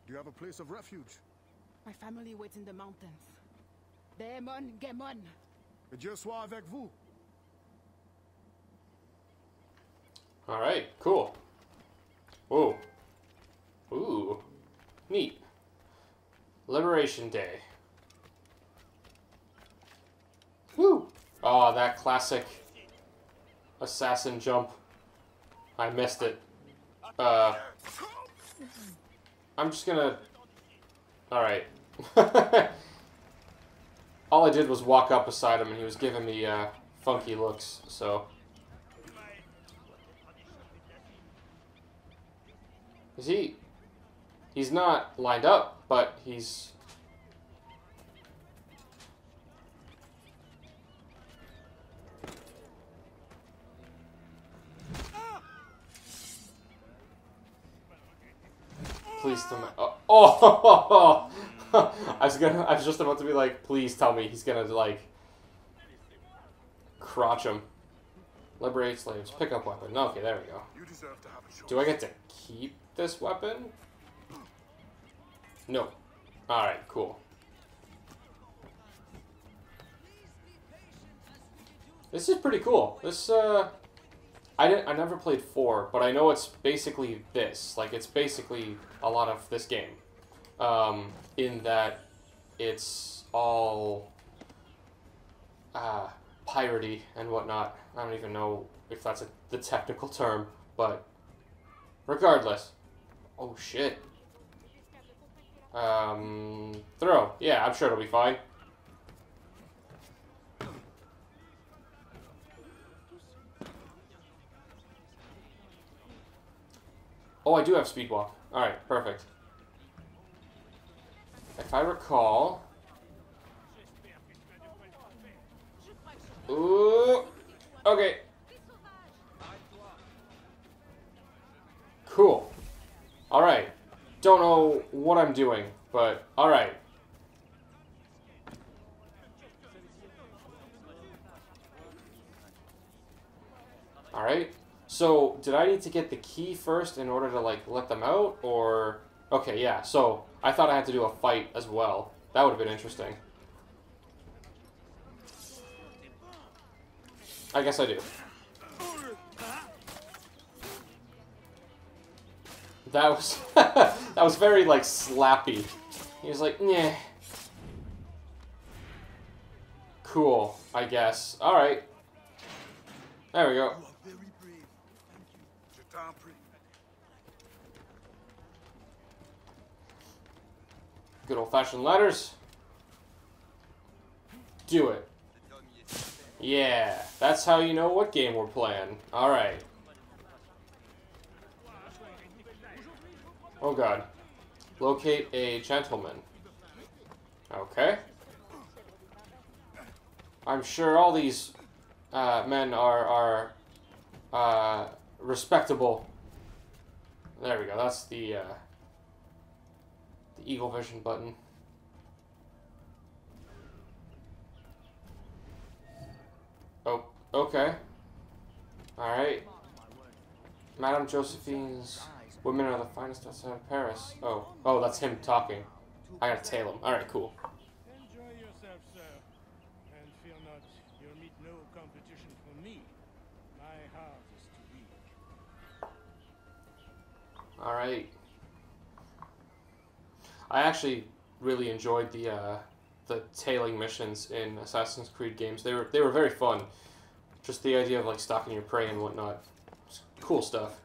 Do you have a place of refuge? My family waits in the mountains. Demon, Gemon. Et Dieu soit avec vous. Alright, cool. Ooh. Ooh. Neat. Liberation Day. Woo! Oh, that classic assassin jump. I missed it. I'm just gonna... Alright. All I did was walk up beside him and he was giving me funky looks, so... Is he... He's not lined up, but he's... Please tell me... Oh! I was just about to be like, please tell me he's gonna, like... crotch him. Liberate slaves. Pick up weapon. Okay, there we go. Do I get to keep this weapon? No. Alright, cool. This is pretty cool. This, I never played 4, but I know it's basically this. Like, it's basically a lot of this game. In that it's all, piratey and whatnot. I don't even know if that's the technical term, but regardless. Oh, shit. Throw. Yeah, I'm sure it'll be fine. Oh, I do have speed walk. Alright, perfect. If I recall... Ooh! Okay. Cool. Alright. Don't know what I'm doing, but alright. Alright. So, did I need to get the key first in order to, like, let them out, or... Okay, yeah, so, I thought I had to do a fight as well. That would have been interesting. I guess I do. That was... that was very, like, slappy. He was like, nyeh. Cool, I guess. Alright. There we go. Good old-fashioned ladders. Do it. Yeah, that's how you know what game we're playing. Alright. Oh god. Locate a gentleman. Okay. I'm sure all these men are respectable. There we go, that's the Eagle Vision button. Oh, okay. Alright. Madame Josephine's women are the finest outside of Paris. Oh. Oh, that's him talking. I gotta tail him. Alright, cool. Enjoy yourself, sir. And fear not, you'll meet no competition from me. My heart is too weak. Alright. I actually really enjoyed the tailing missions in Assassin's Creed games. They were very fun. Just the idea of like stalking your prey and whatnot. It's cool stuff.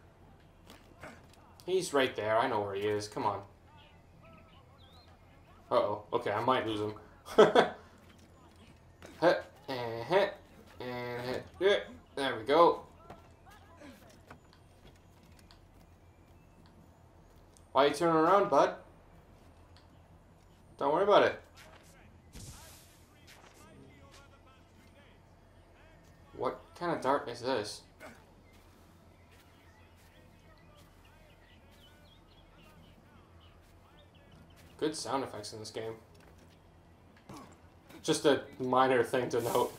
He's right there. I know where he is. Come on. Uh-oh. Okay, I might lose him. There we go. Why are you turning around, bud? Don't worry about it. What kind of dart is this? Good sound effects in this game. Just a minor thing to note.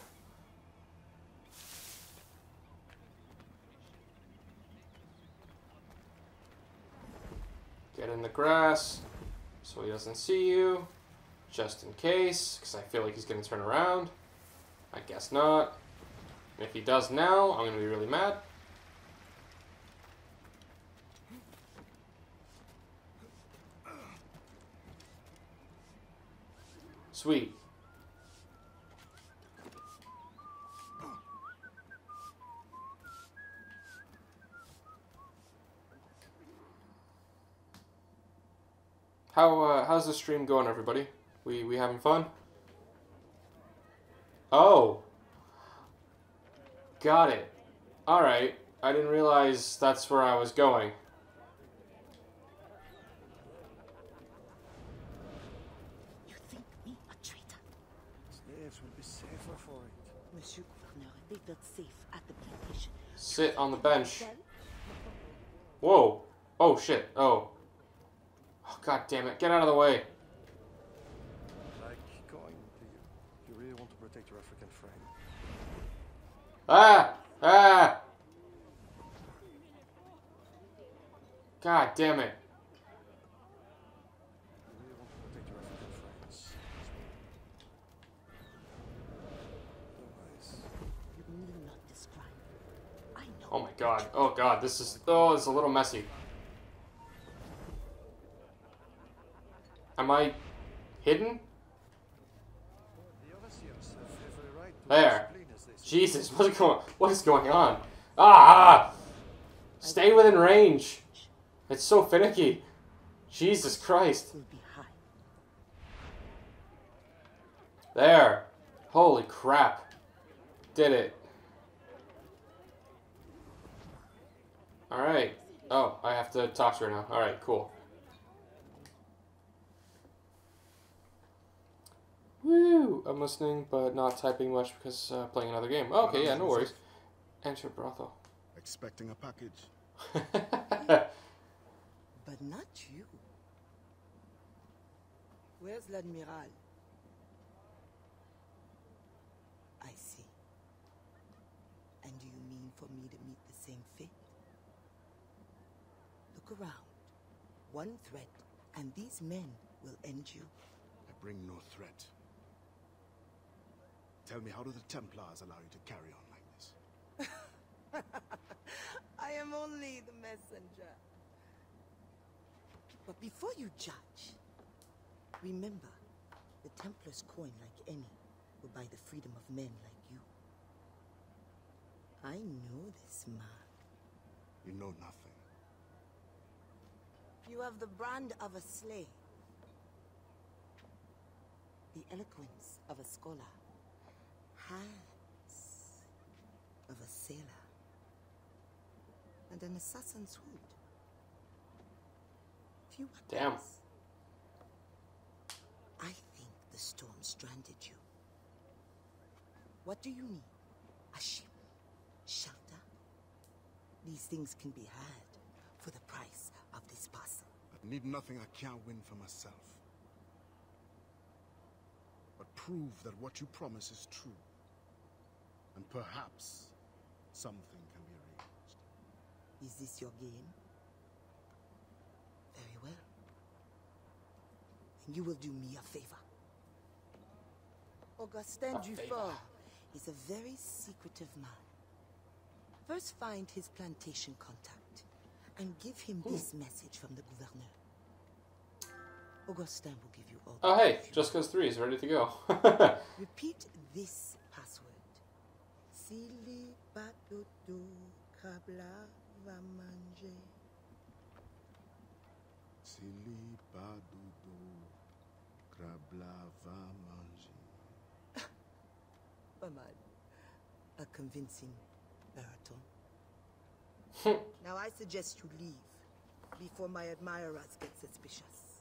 Get in the grass. so he doesn't see you. Just in case, because I feel like he's going to turn around. I guess not. If he does now, I'm going to be really mad. Sweet. How's the stream going, everybody? We having fun? Oh. Got it. Alright. I didn't realize that's where I was going. You think me a traitor? Slaves will be safer for it. Monsieur Gouverneur, they felt safe at the plantation. Sit on the bench. Whoa. Oh, shit. Oh. Oh, God damn it. Get out of the way. Like going to you. You really want to protect your African friend. Ah! Ah! God damn it. You really want to protect your African friends. Otherwise, You need not describe. I know. Oh my God. Oh God. This is... Oh, it's a little messy. Am I hidden? the overseers have every right to There. explain as they see. Jesus, what is going on? Ah! Stay within range. It's so finicky. Jesus Christ. Will be high. There. Holy crap. Did it. Alright. Oh, I have to talk to her now. Alright, cool. Woo! I'm listening, but not typing much because playing another game. Oh, okay, yeah, no worries. Enter brothel. Expecting a package. But not you. Where's l'Admiral? I see. And do you mean for me to meet the same fate? Look around. One threat, and these men will end you. I bring no threat. Tell me, how do the Templars allow you to carry on like this? I am only the messenger. But before you judge, remember, the Templars' coin, like any, will buy the freedom of men like you. I know this man. You know nothing. You have the brand of a slave, the eloquence of a scholar, hands of a sailor, and an assassin's hood. Few Damn. weapons. I think the storm stranded you. What do you need? A ship? Shelter? These things can be had for the price of this parcel. I need nothing I can't win for myself. But prove that what you promise is true. And perhaps something can be arranged. Is this your game? Very well. Then you will do me a favor. Augustin Dufort is a very secretive man. First find his plantation contact and give him this message from the gouverneur. Augustin will give you all the Oh, hey, information. Just Cause 3 is ready to go. Repeat this password. Sili Badodo Kabla va manger. Sili badudu krabla va manger. Pas mal. A convincing baritone. Now I suggest you leave before my admirers get suspicious.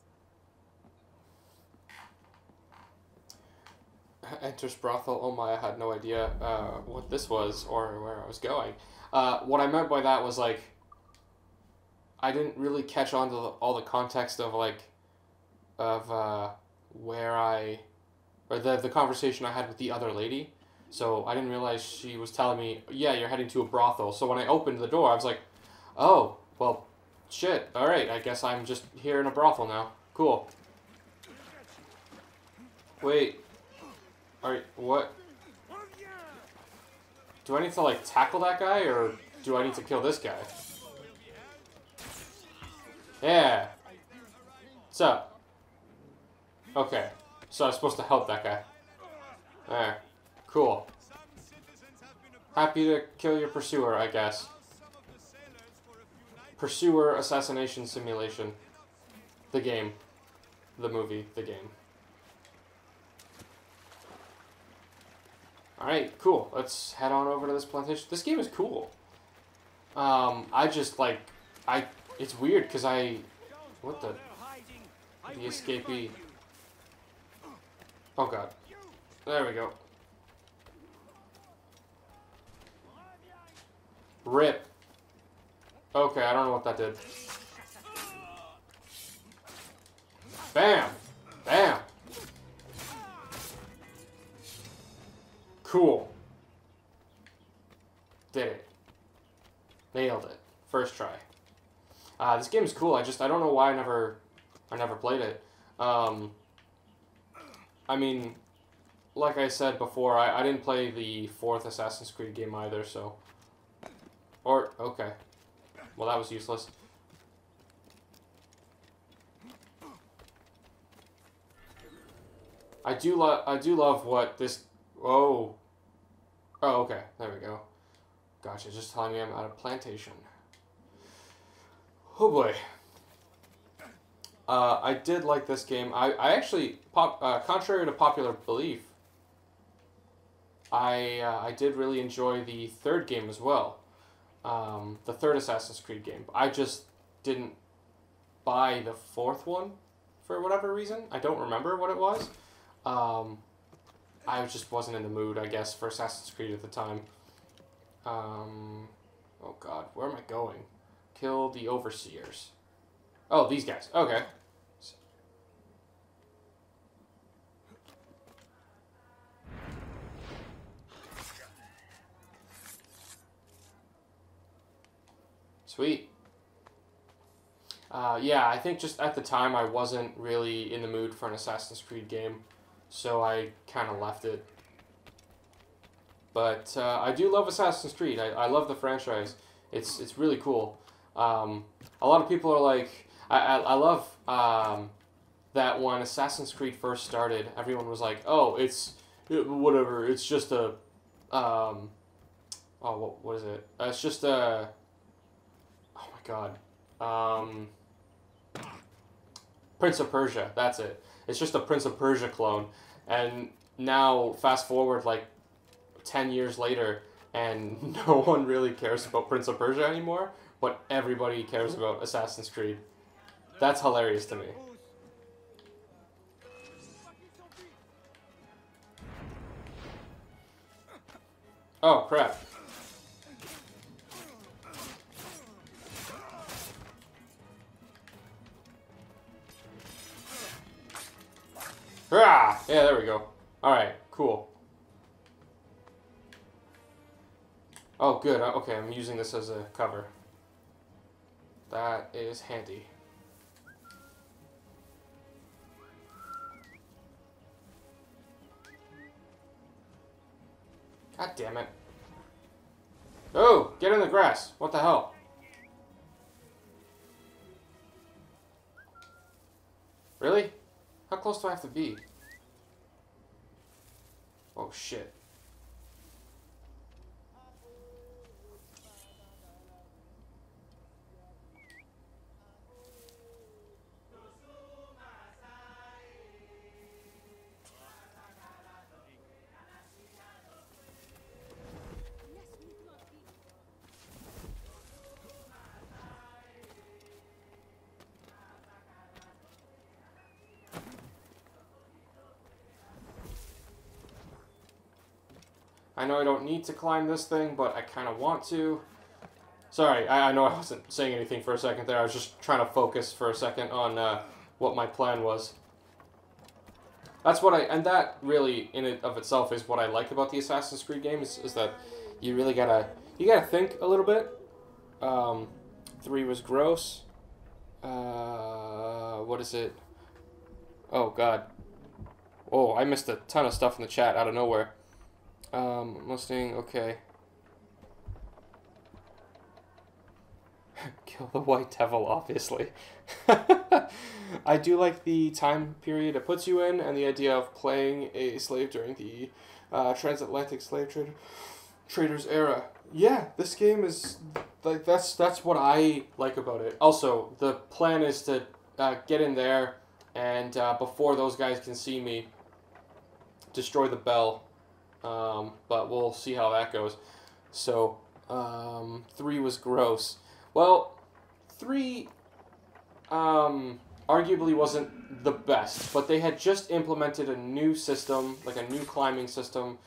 Enters brothel. Oh my, I had no idea what this was or where I was going. What I meant by that was like, I didn't really catch on to all the context of like, where or the conversation I had with the other lady. So I didn't realize she was telling me, yeah, you're heading to a brothel. So when I opened the door, I was like, oh, well, shit. All right, I guess I'm just here in a brothel now. Cool. Wait. Alright, what? Do I need to, like, tackle that guy, or do I need to kill this guy? Yeah. What's up? Okay. So I'm supposed to help that guy. There. Cool. Happy to kill your pursuer, I guess. Pursuer Assassination Simulation. The game. The movie. The game. Alright, cool. Let's head on over to this plantation. This game is cool. I just, like... It's weird, because what the... The escapee... Oh, God. There we go. Rip. Okay, I don't know what that did. Bam! Bam! Cool. Did it. Nailed it. First try. This game is cool. I don't know why I never played it. I mean, like I said before, I didn't play the 4th Assassin's Creed game either, so... okay. Well, that was useless. I do love what this... Oh, okay. There we go. Gotcha. Just telling me I'm at a plantation. Oh, boy. I did like this game. I actually, contrary to popular belief, I did really enjoy the 3rd game as well. The 3rd Assassin's Creed game. I just didn't buy the 4th one for whatever reason. I don't remember what it was. I just wasn't in the mood, I guess, for Assassin's Creed at the time. Oh God, where am I going? Kill the Overseers. Oh, these guys. Okay. Sweet. Yeah, I think just at the time I wasn't really in the mood for an Assassin's Creed game, so I kind of left it. But I do love Assassin's Creed. I love the franchise. It's really cool. A lot of people are like, I love that when Assassin's Creed first started, everyone was like, oh, whatever, it's just a, oh, what is it? It's just a, oh my God, Prince of Persia, that's it. It's just a Prince of Persia clone. And now, fast forward like 10 years later, and no one really cares about Prince of Persia anymore, but everybody cares about Assassin's Creed. That's hilarious to me. Oh, crap. Ah! Yeah, there we go. Alright, cool. Oh, good. Okay, I'm using this as a cover. That is handy. God damn it. Oh, get in the grass. What the hell? Really? How close do I have to be? Oh, shit. I know I don't need to climb this thing, but I kind of want to. Sorry, I know I wasn't saying anything for a second there. I was just trying to focus for a second on what my plan was. That's what and that really, in and of itself, is what I like about the Assassin's Creed games, is that you really gotta think a little bit. 3 was gross. What is it? Oh, God. Oh, I missed a ton of stuff in the chat out of nowhere. Listening, okay. Kill the white devil, obviously. I do like the time period it puts you in, and the idea of playing a slave during the transatlantic slave traders era. Yeah, this game is like that's what I like about it. Also, the plan is to get in there and before those guys can see me, destroy the bell. But we'll see how that goes. So 3 was gross. Well, 3 arguably wasn't the best, but they had just implemented a new system, like a new climbing system,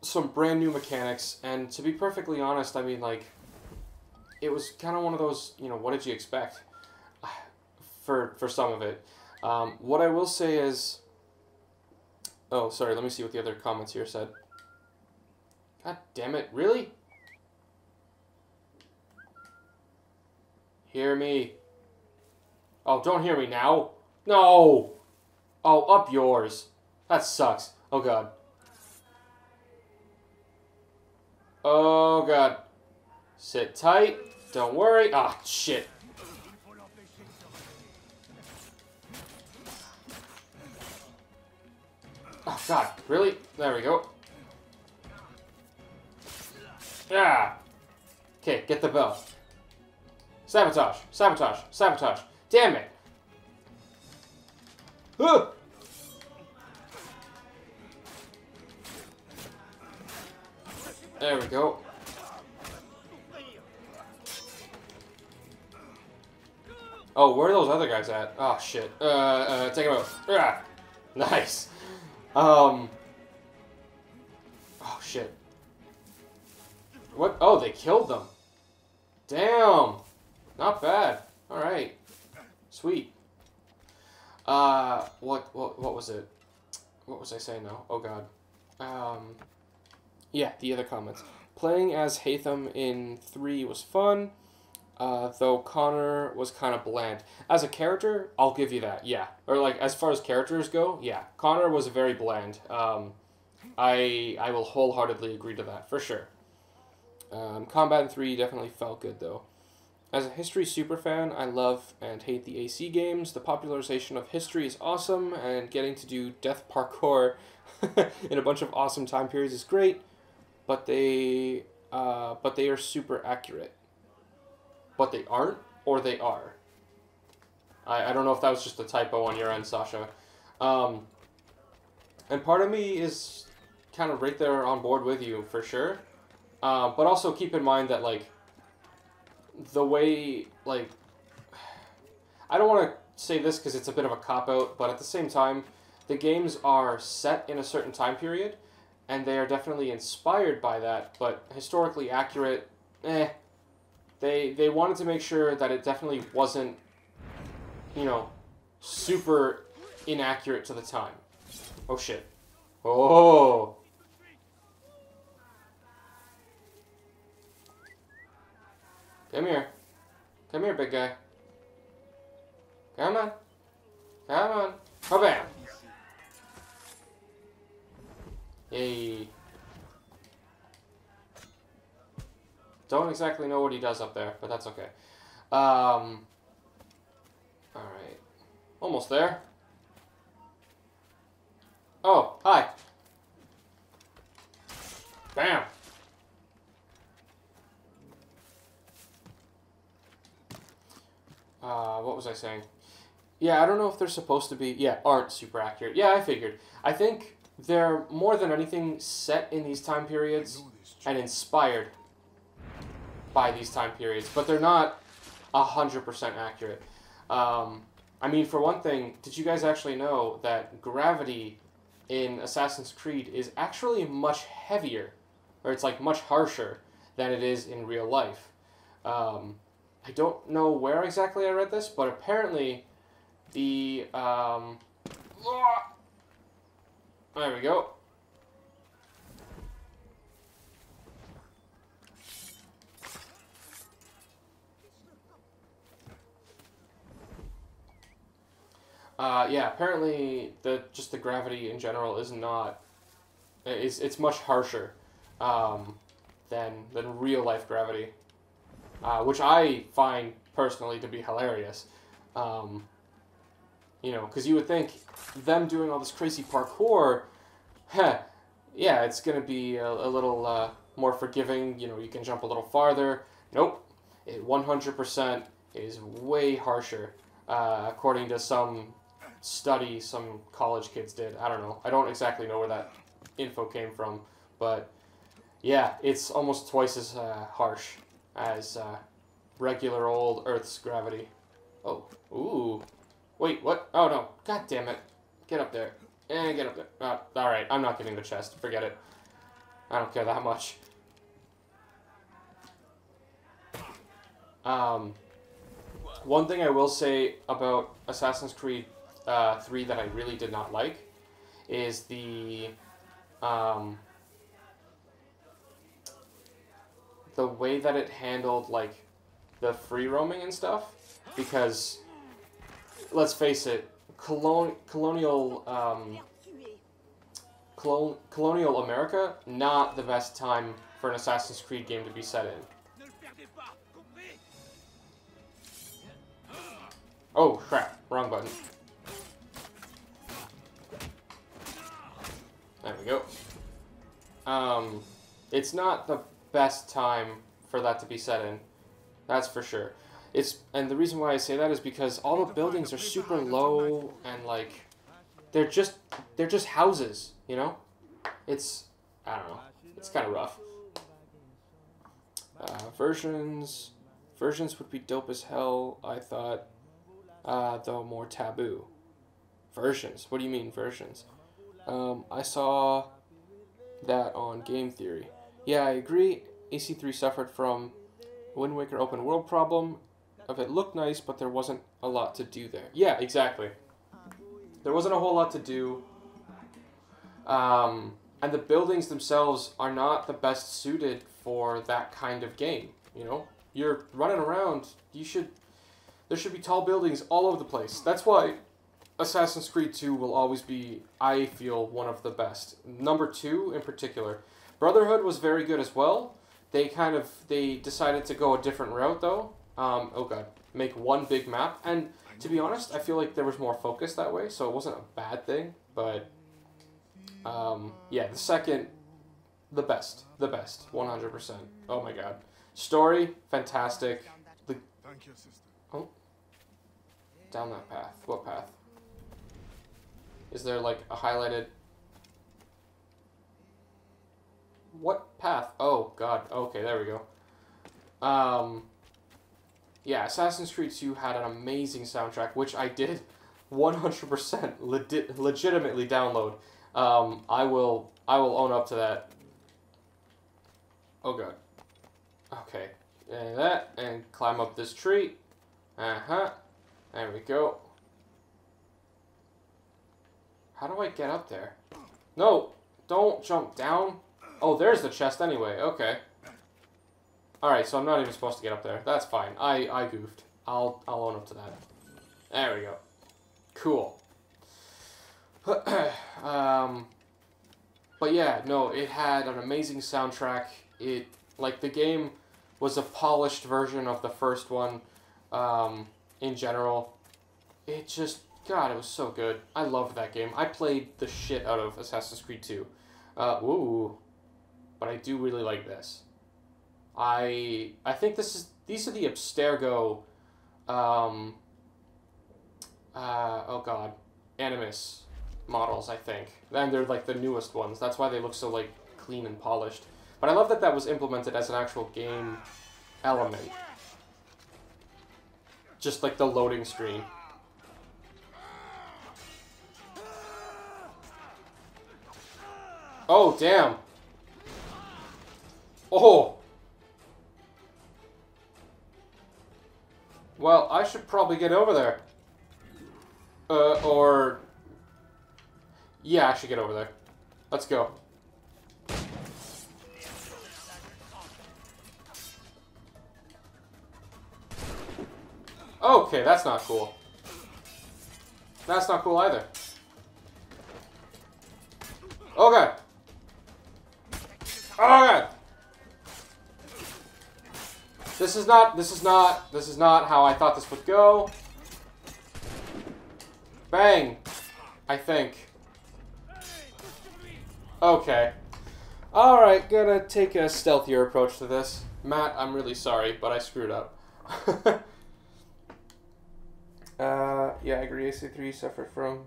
some brand new mechanics, and to be perfectly honest, I mean, like, it was kind of one of those, you know, what did you expect for some of it. What I will say is, oh, sorry, let me see what the other comments here said. God damn it, really? Hear me. Oh, don't hear me now. No! Oh, up yours. That sucks. Oh, God. Oh, God. Sit tight. Don't worry. Ah, shit. Oh, God. Really? There we go. Yeah. Okay, get the bell. Sabotage. Sabotage. Sabotage. Damn it. Ugh. There we go. Oh, where are those other guys at? Oh, shit. Take them out. Ah. Nice. Oh, shit. What? Oh, they killed them. Damn. Not bad. Alright. Sweet. What was it? What was I saying now? Oh, God. Yeah, the other comments. Playing as Hatham in 3 was fun, though Connor was kind of bland. As a character, I'll give you that, yeah. Or, like, as far as characters go, yeah. Connor was very bland. I will wholeheartedly agree to that, for sure. Combat in 3 definitely felt good, though. As a History superfan, I love and hate the AC games. The popularization of History is awesome, and getting to do death parkour in a bunch of awesome time periods is great, but they are super accurate. But they aren't, or they are. I don't know if that was just a typo on your end, Sasha. And part of me is kind of right there on board with you, for sure. But also keep in mind that, like, the way, like, I don't want to say this because it's a bit of a cop-out, but at the same time, the games are set in a certain time period, and they are definitely inspired by that, but historically accurate, They wanted to make sure that it definitely wasn't, you know, super inaccurate to the time. Oh, shit. Oh! Come here. Come here, big guy. Come on. Come on. Oh, bam. Yay. Don't exactly know what he does up there, but that's okay. Alright. Almost there. Oh, hi. Bam. What was I saying? Yeah, I don't know if they're supposed to be... Yeah, aren't super accurate. Yeah, I figured. I think they're, more than anything, set in these time periods and inspired by these time periods. But they're not 100% accurate. I mean, for one thing, did you guys actually know that gravity in Assassin's Creed is actually much heavier, or it's like much harsher than it is in real life? I don't know where exactly I read this, but apparently the, there we go. Yeah, apparently just the gravity in general is not... It's much harsher than real life gravity, which I find personally to be hilarious. You know, because you would think them doing all this crazy parkour, yeah, it's going to be a little more forgiving. You know, you can jump a little farther. Nope. It 100% is way harsher, according to some study some college kids did. I don't know. I don't exactly know where that info came from, but yeah, it's almost twice as harsh as regular old Earth's gravity. Oh, ooh. Wait, what? Oh, no. God damn it. Get up there. Get up there. Alright, I'm not getting the chest. Forget it. I don't care that much. One thing I will say about Assassin's Creed 3 that I really did not like is the way that it handled, like, the free roaming and stuff. Because... let's face it, colonial America, not the best time for an Assassin's Creed game to be set in. Oh, crap. Wrong button. There we go. It's not the best time for that to be set in. That's for sure. And the reason why I say that is because all the buildings are super low and, like, they're just houses, you know? It's, I don't know, it's kind of rough. Versions would be dope as hell, I thought, though more taboo. Versions? What do you mean, versions? I saw that on Game Theory. Yeah, I agree, AC3 suffered from Wind Waker open world problem. Of it looked nice, but there wasn't a lot to do there. Yeah, exactly. There wasn't a whole lot to do. And the buildings themselves are not the best suited for that kind of game, you know? You're running around, there should be tall buildings all over the place. That's why Assassin's Creed 2 will always be, I feel, one of the best. Number 2 in particular. Brotherhood was very good as well. They decided to go a different route, though. Oh god, make one big map, and to be honest, I feel like there was more focus that way, so it wasn't a bad thing, but, yeah, the second, the best, 100%, oh my god. Story, fantastic. Thank you, sister. Oh, down that path, what path? Is there, like, a highlighted, what path? Oh god, okay, there we go. Yeah, Assassin's Creed 2 had an amazing soundtrack, which I did 100% legitimately download. I will own up to that. Oh god. Okay. And that, and climb up this tree. There we go. How do I get up there? No! Don't jump down. Oh, there's the chest anyway. Okay. Alright, so I'm not even supposed to get up there. That's fine. I goofed. I'll own up to that. There we go. Cool. But yeah, no, it had an amazing soundtrack. Like, the game was a polished version of the first one, in general. It just, God, it was so good. I loved that game. I played the shit out of Assassin's Creed 2. Ooh. But I do really like this. I think these are the Abstergo, oh god, Animus models, I think. And they're, like, the newest ones. That's why they look so, like, clean and polished. But I love that that was implemented as an actual game element. Just, like, the loading screen. Oh, damn. Oh! Well, I should probably get over there. Or... yeah, I should get over there. Let's go. Okay, that's not cool. That's not cool either. Okay. Okay. This is not how I thought this would go. Bang. I think. Okay. Alright, gonna take a stealthier approach to this. Matt, I'm really sorry, but I screwed up. Yeah, I agree. AC3 suffered from...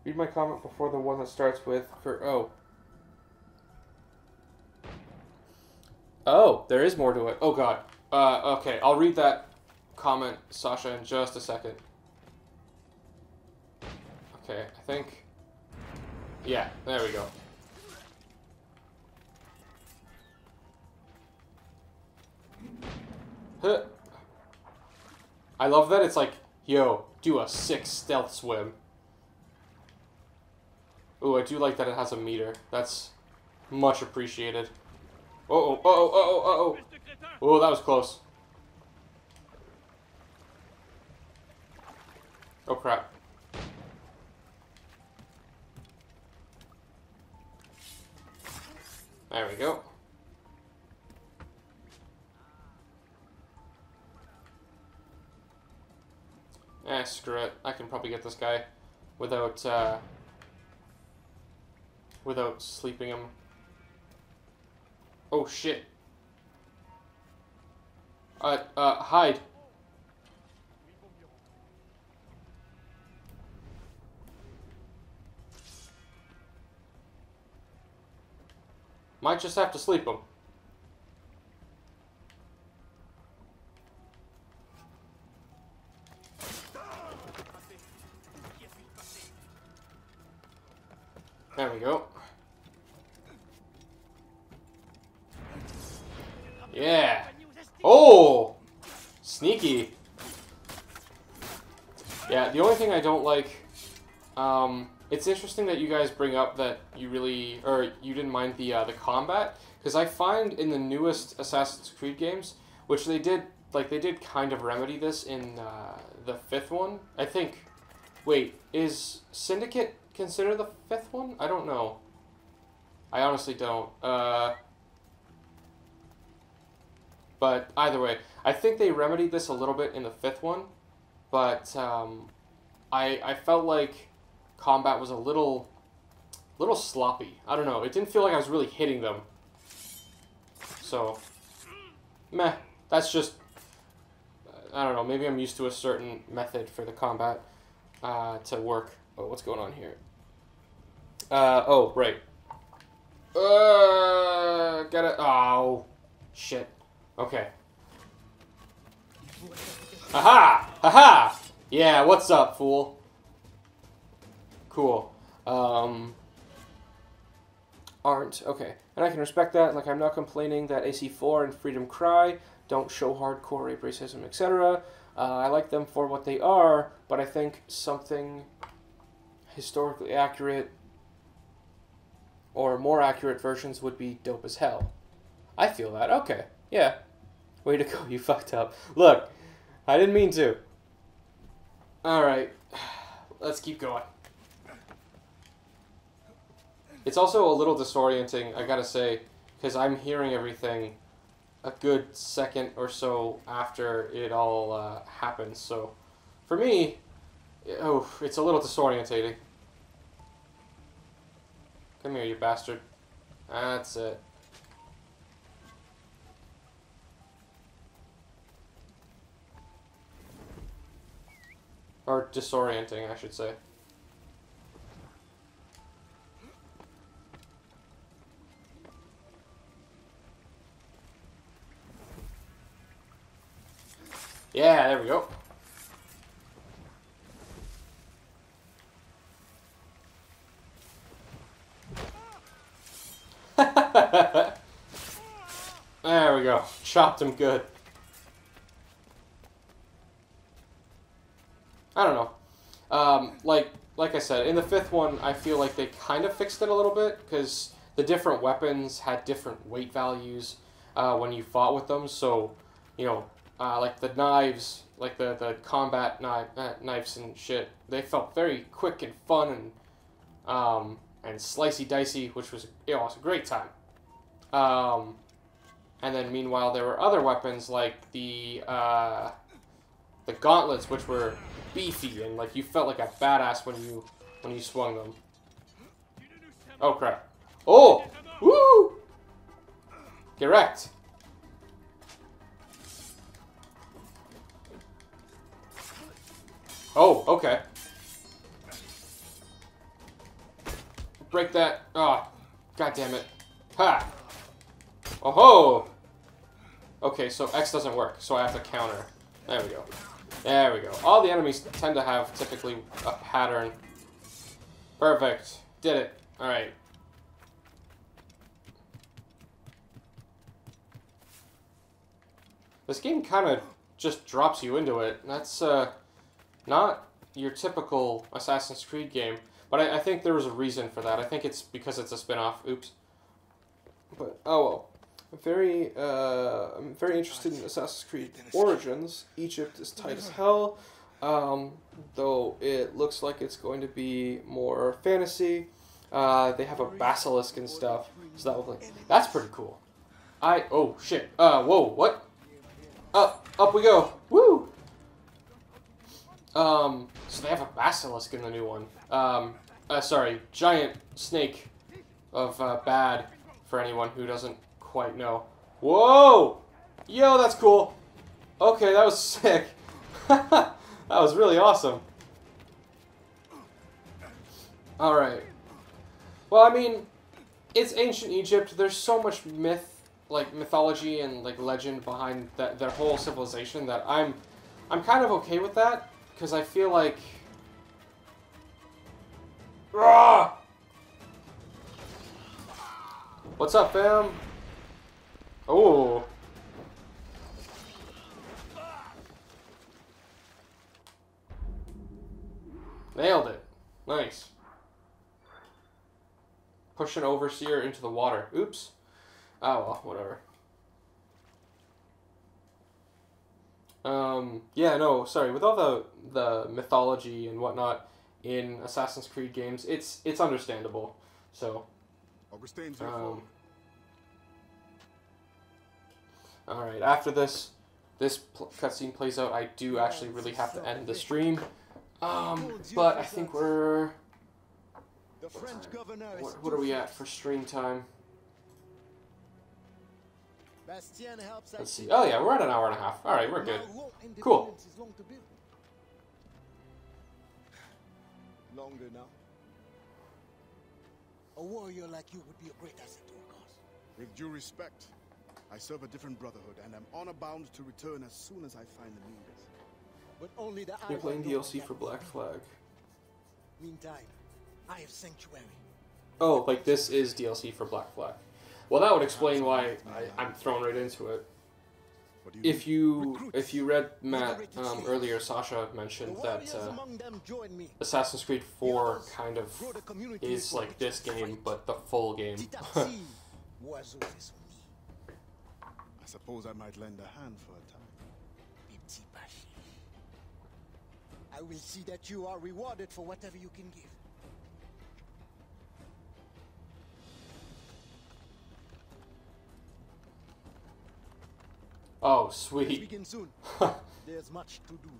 Read my comment before the one that starts with... Oh, there is more to it. Oh, God. Okay, I'll read that comment, Sasha, in just a second. Okay, I think... Yeah, there we go. Huh. I love that it's like, yo, do a 6 stealth swim. Ooh, I do like that it has a meter. That's much appreciated. Uh-oh, uh-oh, uh-oh, uh-oh. Oh, that was close. Oh, crap. There we go. Eh, screw it. I can probably get this guy without, without sleeping him. Oh, shit. Hide. Might just have to sleep him. There we go. Yeah. Oh! Sneaky. Yeah, the only thing I don't like... it's interesting that you guys bring up that you really... Or you didn't mind the combat. Because I find in the newest Assassin's Creed games, which they did... Like, they did kind of remedy this in the 5th one. I think... Wait, is Syndicate considered the 5th one? I don't know. I honestly don't. But either way, I think they remedied this a little bit in the 5th one. But I felt like combat was a little sloppy. I don't know. It didn't feel like I was really hitting them. So, meh. That's just... I don't know. Maybe I'm used to a certain method for the combat to work. Oh, what's going on here? Oh, right. Get it. Oh, shit. Okay. Aha! Aha! Yeah, what's up, fool? Cool. Aren't. Okay. And I can respect that. Like, I'm not complaining that AC4 and Freedom Cry don't show hardcore rape, racism, etc. I like them for what they are, but I think something historically accurate or more accurate versions would be dope as hell. I feel that. Okay. Yeah. Way to go. You fucked up. Look, I didn't mean to. Alright. Let's keep going. It's also a little disorienting, I gotta say, because I'm hearing everything a good second or so after it all happens. So, for me, oh, it's a little disorientating. Come here, you bastard. That's it. Or disorienting, I should say. Yeah, there we go. There we go. Chopped him good. I don't know. Like I said, in the 5th one, I feel like they kind of fixed it a little bit, because the different weapons had different weight values when you fought with them, so, you know, like the knives, like the combat knives and shit, they felt very quick and fun and slicey dicey, which was, you know, it was a great time. And then meanwhile there were other weapons like the gauntlets, which were beefy and like you felt like a badass when you swung them. Oh crap! Oh, woo! Get wrecked. Oh, okay. Break that. Oh, god damn it. Ha! Oh ho! Okay, so X doesn't work, so I have to counter. There we go. There we go. All the enemies tend to have typically a pattern. Perfect. Did it. Alright. This game kind of just drops you into it. That's not your typical Assassin's Creed game. But I think there was a reason for that. I think it's because it's a spin-off. Oops. But, oh well. I'm very interested in Assassin's Creed Origins. Egypt is tight as hell. Though it looks like it's going to be more fantasy. They have a basilisk and stuff. So that will, that's pretty cool. Oh shit. Whoa, what? Up we go. Woo! So they have a basilisk in the new one. Sorry, giant snake of bad for anyone who doesn't quite know. Whoa! Yo, that's cool. Okay, that was sick. That was really awesome. Alright. Well, I mean, it's ancient Egypt. There's so much mythology and like legend behind their whole civilization that I'm kind of okay with that, because I feel like Rah! What's up, fam? Oh. Nailed it. Nice. Push an overseer into the water. Oops. Oh well, whatever. Yeah, no, sorry. With all the mythology and whatnot in Assassin's Creed games, it's understandable. So, all right. After this cutscene plays out, I do actually really have to end the stream. But I think we're. What are we at for stream time? Let's see. Oh yeah, we're at an hour and a half. All right, we're good. Cool. Longer now. A warrior like you would be a great asset to our cause. With due respect, I serve a different brotherhood, and I'm honor bound to return as soon as I find the means. But only the You're playing DLC for Black Flag. Meantime, I have Sanctuary. Oh, like this is DLC for Black Flag. Well, that would explain why I'm thrown right into it. If you read Matt earlier, Sasha mentioned that Assassin's Creed 4 kind of is like this game, but the full game. I suppose I might lend a hand for a time. I will see that you are rewarded for whatever you can give. Oh, sweet. Let's begin soon. There's much to do.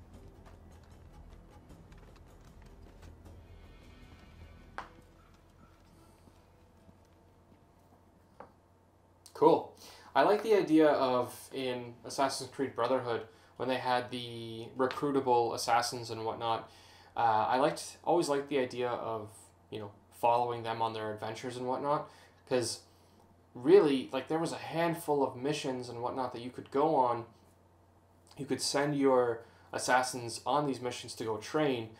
Cool. I like the idea of, in Assassin's Creed Brotherhood, when they had the recruitable assassins and whatnot, I always liked the idea of, you know, following them on their adventures and whatnot, because really, like, there was a handful of missions and whatnot that you could go on. You could send your assassins on these missions to go train.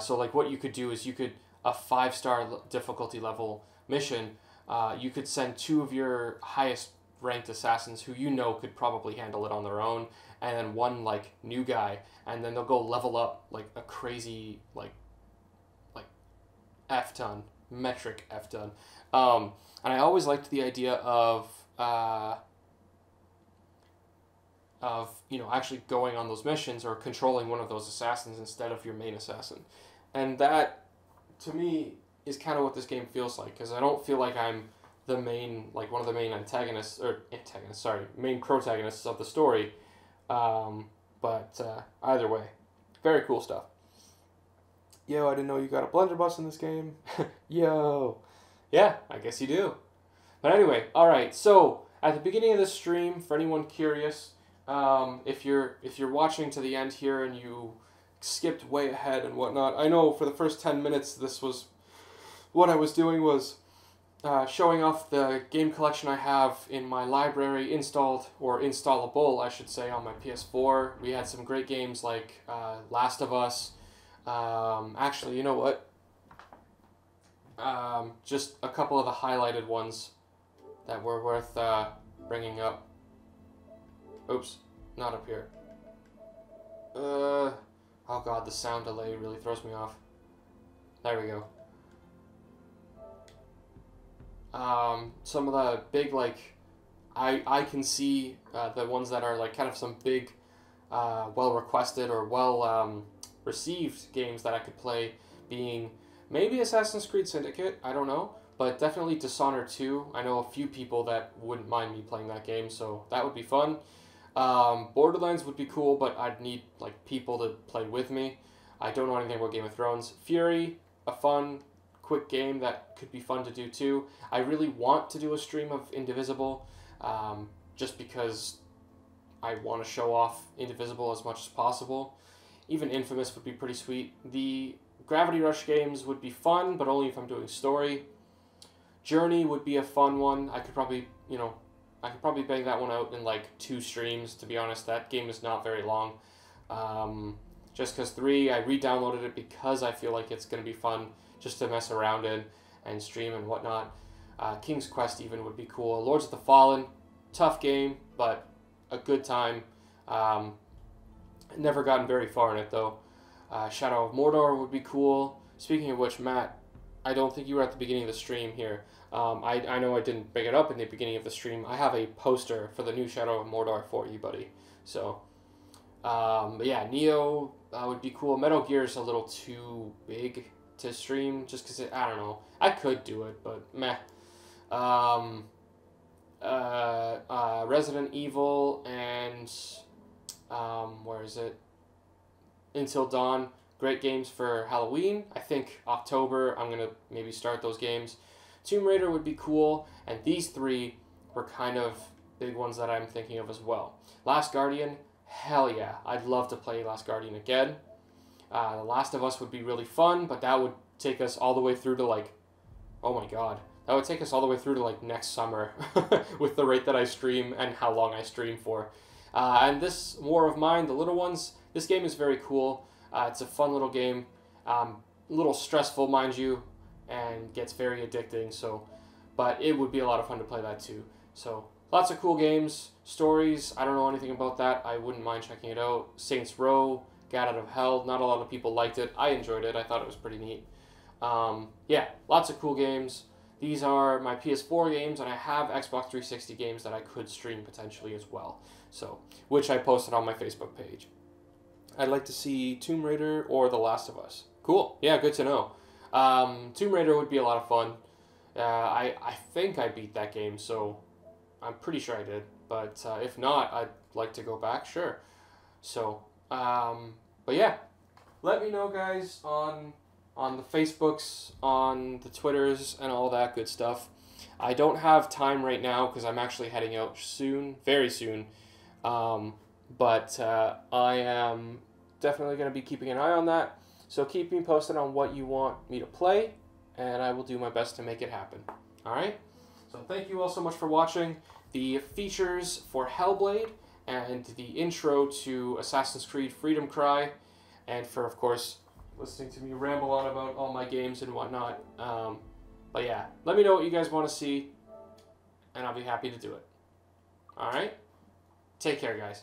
So, like, what you could do is a 5-star difficulty level mission, you could send 2 of your highest ranked assassins who you know could probably handle it on their own, and then 1, like, new guy, and then they'll go level up, like, a crazy, like F-ton, metric F-ton. And I always liked the idea of of, you know, actually going on those missions or controlling one of those assassins instead of your main assassin. And that, to me, is kind of what this game feels like, because I don't feel like I'm the main, like one of the main main protagonists of the story. But either way, very cool stuff. Yo, I didn't know you got a blunderbuss in this game. Yo. Yeah, I guess you do. But anyway, alright, so at the beginning of this stream, for anyone curious, if you're watching to the end here and you skipped way ahead and whatnot, I know for the first 10 minutes this was what I was doing was showing off the game collection I have in my library installed, or installable I should say, on my PS4. We had some great games like Last of Us. Actually, you know what? Just a couple of the highlighted ones that were worth bringing up. Oops, not up here. Oh god, the sound delay really throws me off. There we go. Some of the big, like, I can see the ones that are like kind of some big, well requested or well received games that I could play, being maybe Assassin's Creed Syndicate, I don't know, but definitely Dishonored 2. I know a few people that wouldn't mind me playing that game, so that would be fun. Borderlands would be cool, but I'd need like people to play with me. I don't know anything about Game of Thrones. Fury, a fun, quick game that could be fun to do too. I really want to do a stream of Indivisible, just because I want to show off Indivisible as much as possible. Even Infamous would be pretty sweet. The Gravity Rush games would be fun, but only if I'm doing story. Journey would be a fun one. I could probably, you know, bang that one out in like 2 streams, to be honest. That game is not very long. Just because 3, I re-downloaded it because I feel like it's going to be fun just to mess around in and stream and whatnot. King's Quest even would be cool. Lords of the Fallen, tough game, but a good time. Never gotten very far in it though. Shadow of Mordor would be cool. Speaking of which, Matt, I don't think you were at the beginning of the stream here. I know I didn't bring it up in the beginning of the stream. I have a poster for the new Shadow of Mordor for you, buddy. So, but yeah, Neo would be cool. Metal Gear is a little too big to stream, just because I don't know. I could do it, but meh. Resident Evil and where is it? Until Dawn, great games for Halloween. I think October I'm gonna maybe start those games. Tomb Raider would be cool, and these 3 were kind of big ones that I'm thinking of as well. Last Guardian, hell yeah, I'd love to play Last Guardian again. The Last of Us would be really fun, but that would take us all the way through to like, oh my god, that would take us all the way through to like next summer with the rate that I stream and how long I stream for. And this War of Mine, the little ones, this game is very cool. It's a fun little game, a little stressful, mind you, and gets very addicting. So, but it would be a lot of fun to play that too. So, lots of cool games, stories. I don't know anything about that. I wouldn't mind checking it out. Saints Row, Gat Out of Hell. Not a lot of people liked it. I enjoyed it. I thought it was pretty neat. Yeah, lots of cool games. These are my PS4 games, and I have Xbox 360 games that I could stream potentially as well. So, which I posted on my Facebook page. I'd like to see Tomb Raider or The Last of Us. Cool. Yeah, good to know. Tomb Raider would be a lot of fun. I think I beat that game, so I'm pretty sure I did. But if not, I'd like to go back. Sure. So, but yeah, let me know, guys, on the Facebooks, on the Twitters, and all that good stuff. I don't have time right now because I'm actually heading out soon, very soon. But I am definitely going to be keeping an eye on that. So keep me posted on what you want me to play, and I will do my best to make it happen. Alright? So thank you all so much for watching. The features for Hellblade, and the intro to Assassin's Creed Freedom Cry, and for, of course, listening to me ramble on about all my games and whatnot. But yeah, let me know what you guys want to see, and I'll be happy to do it. Alright? Take care, guys.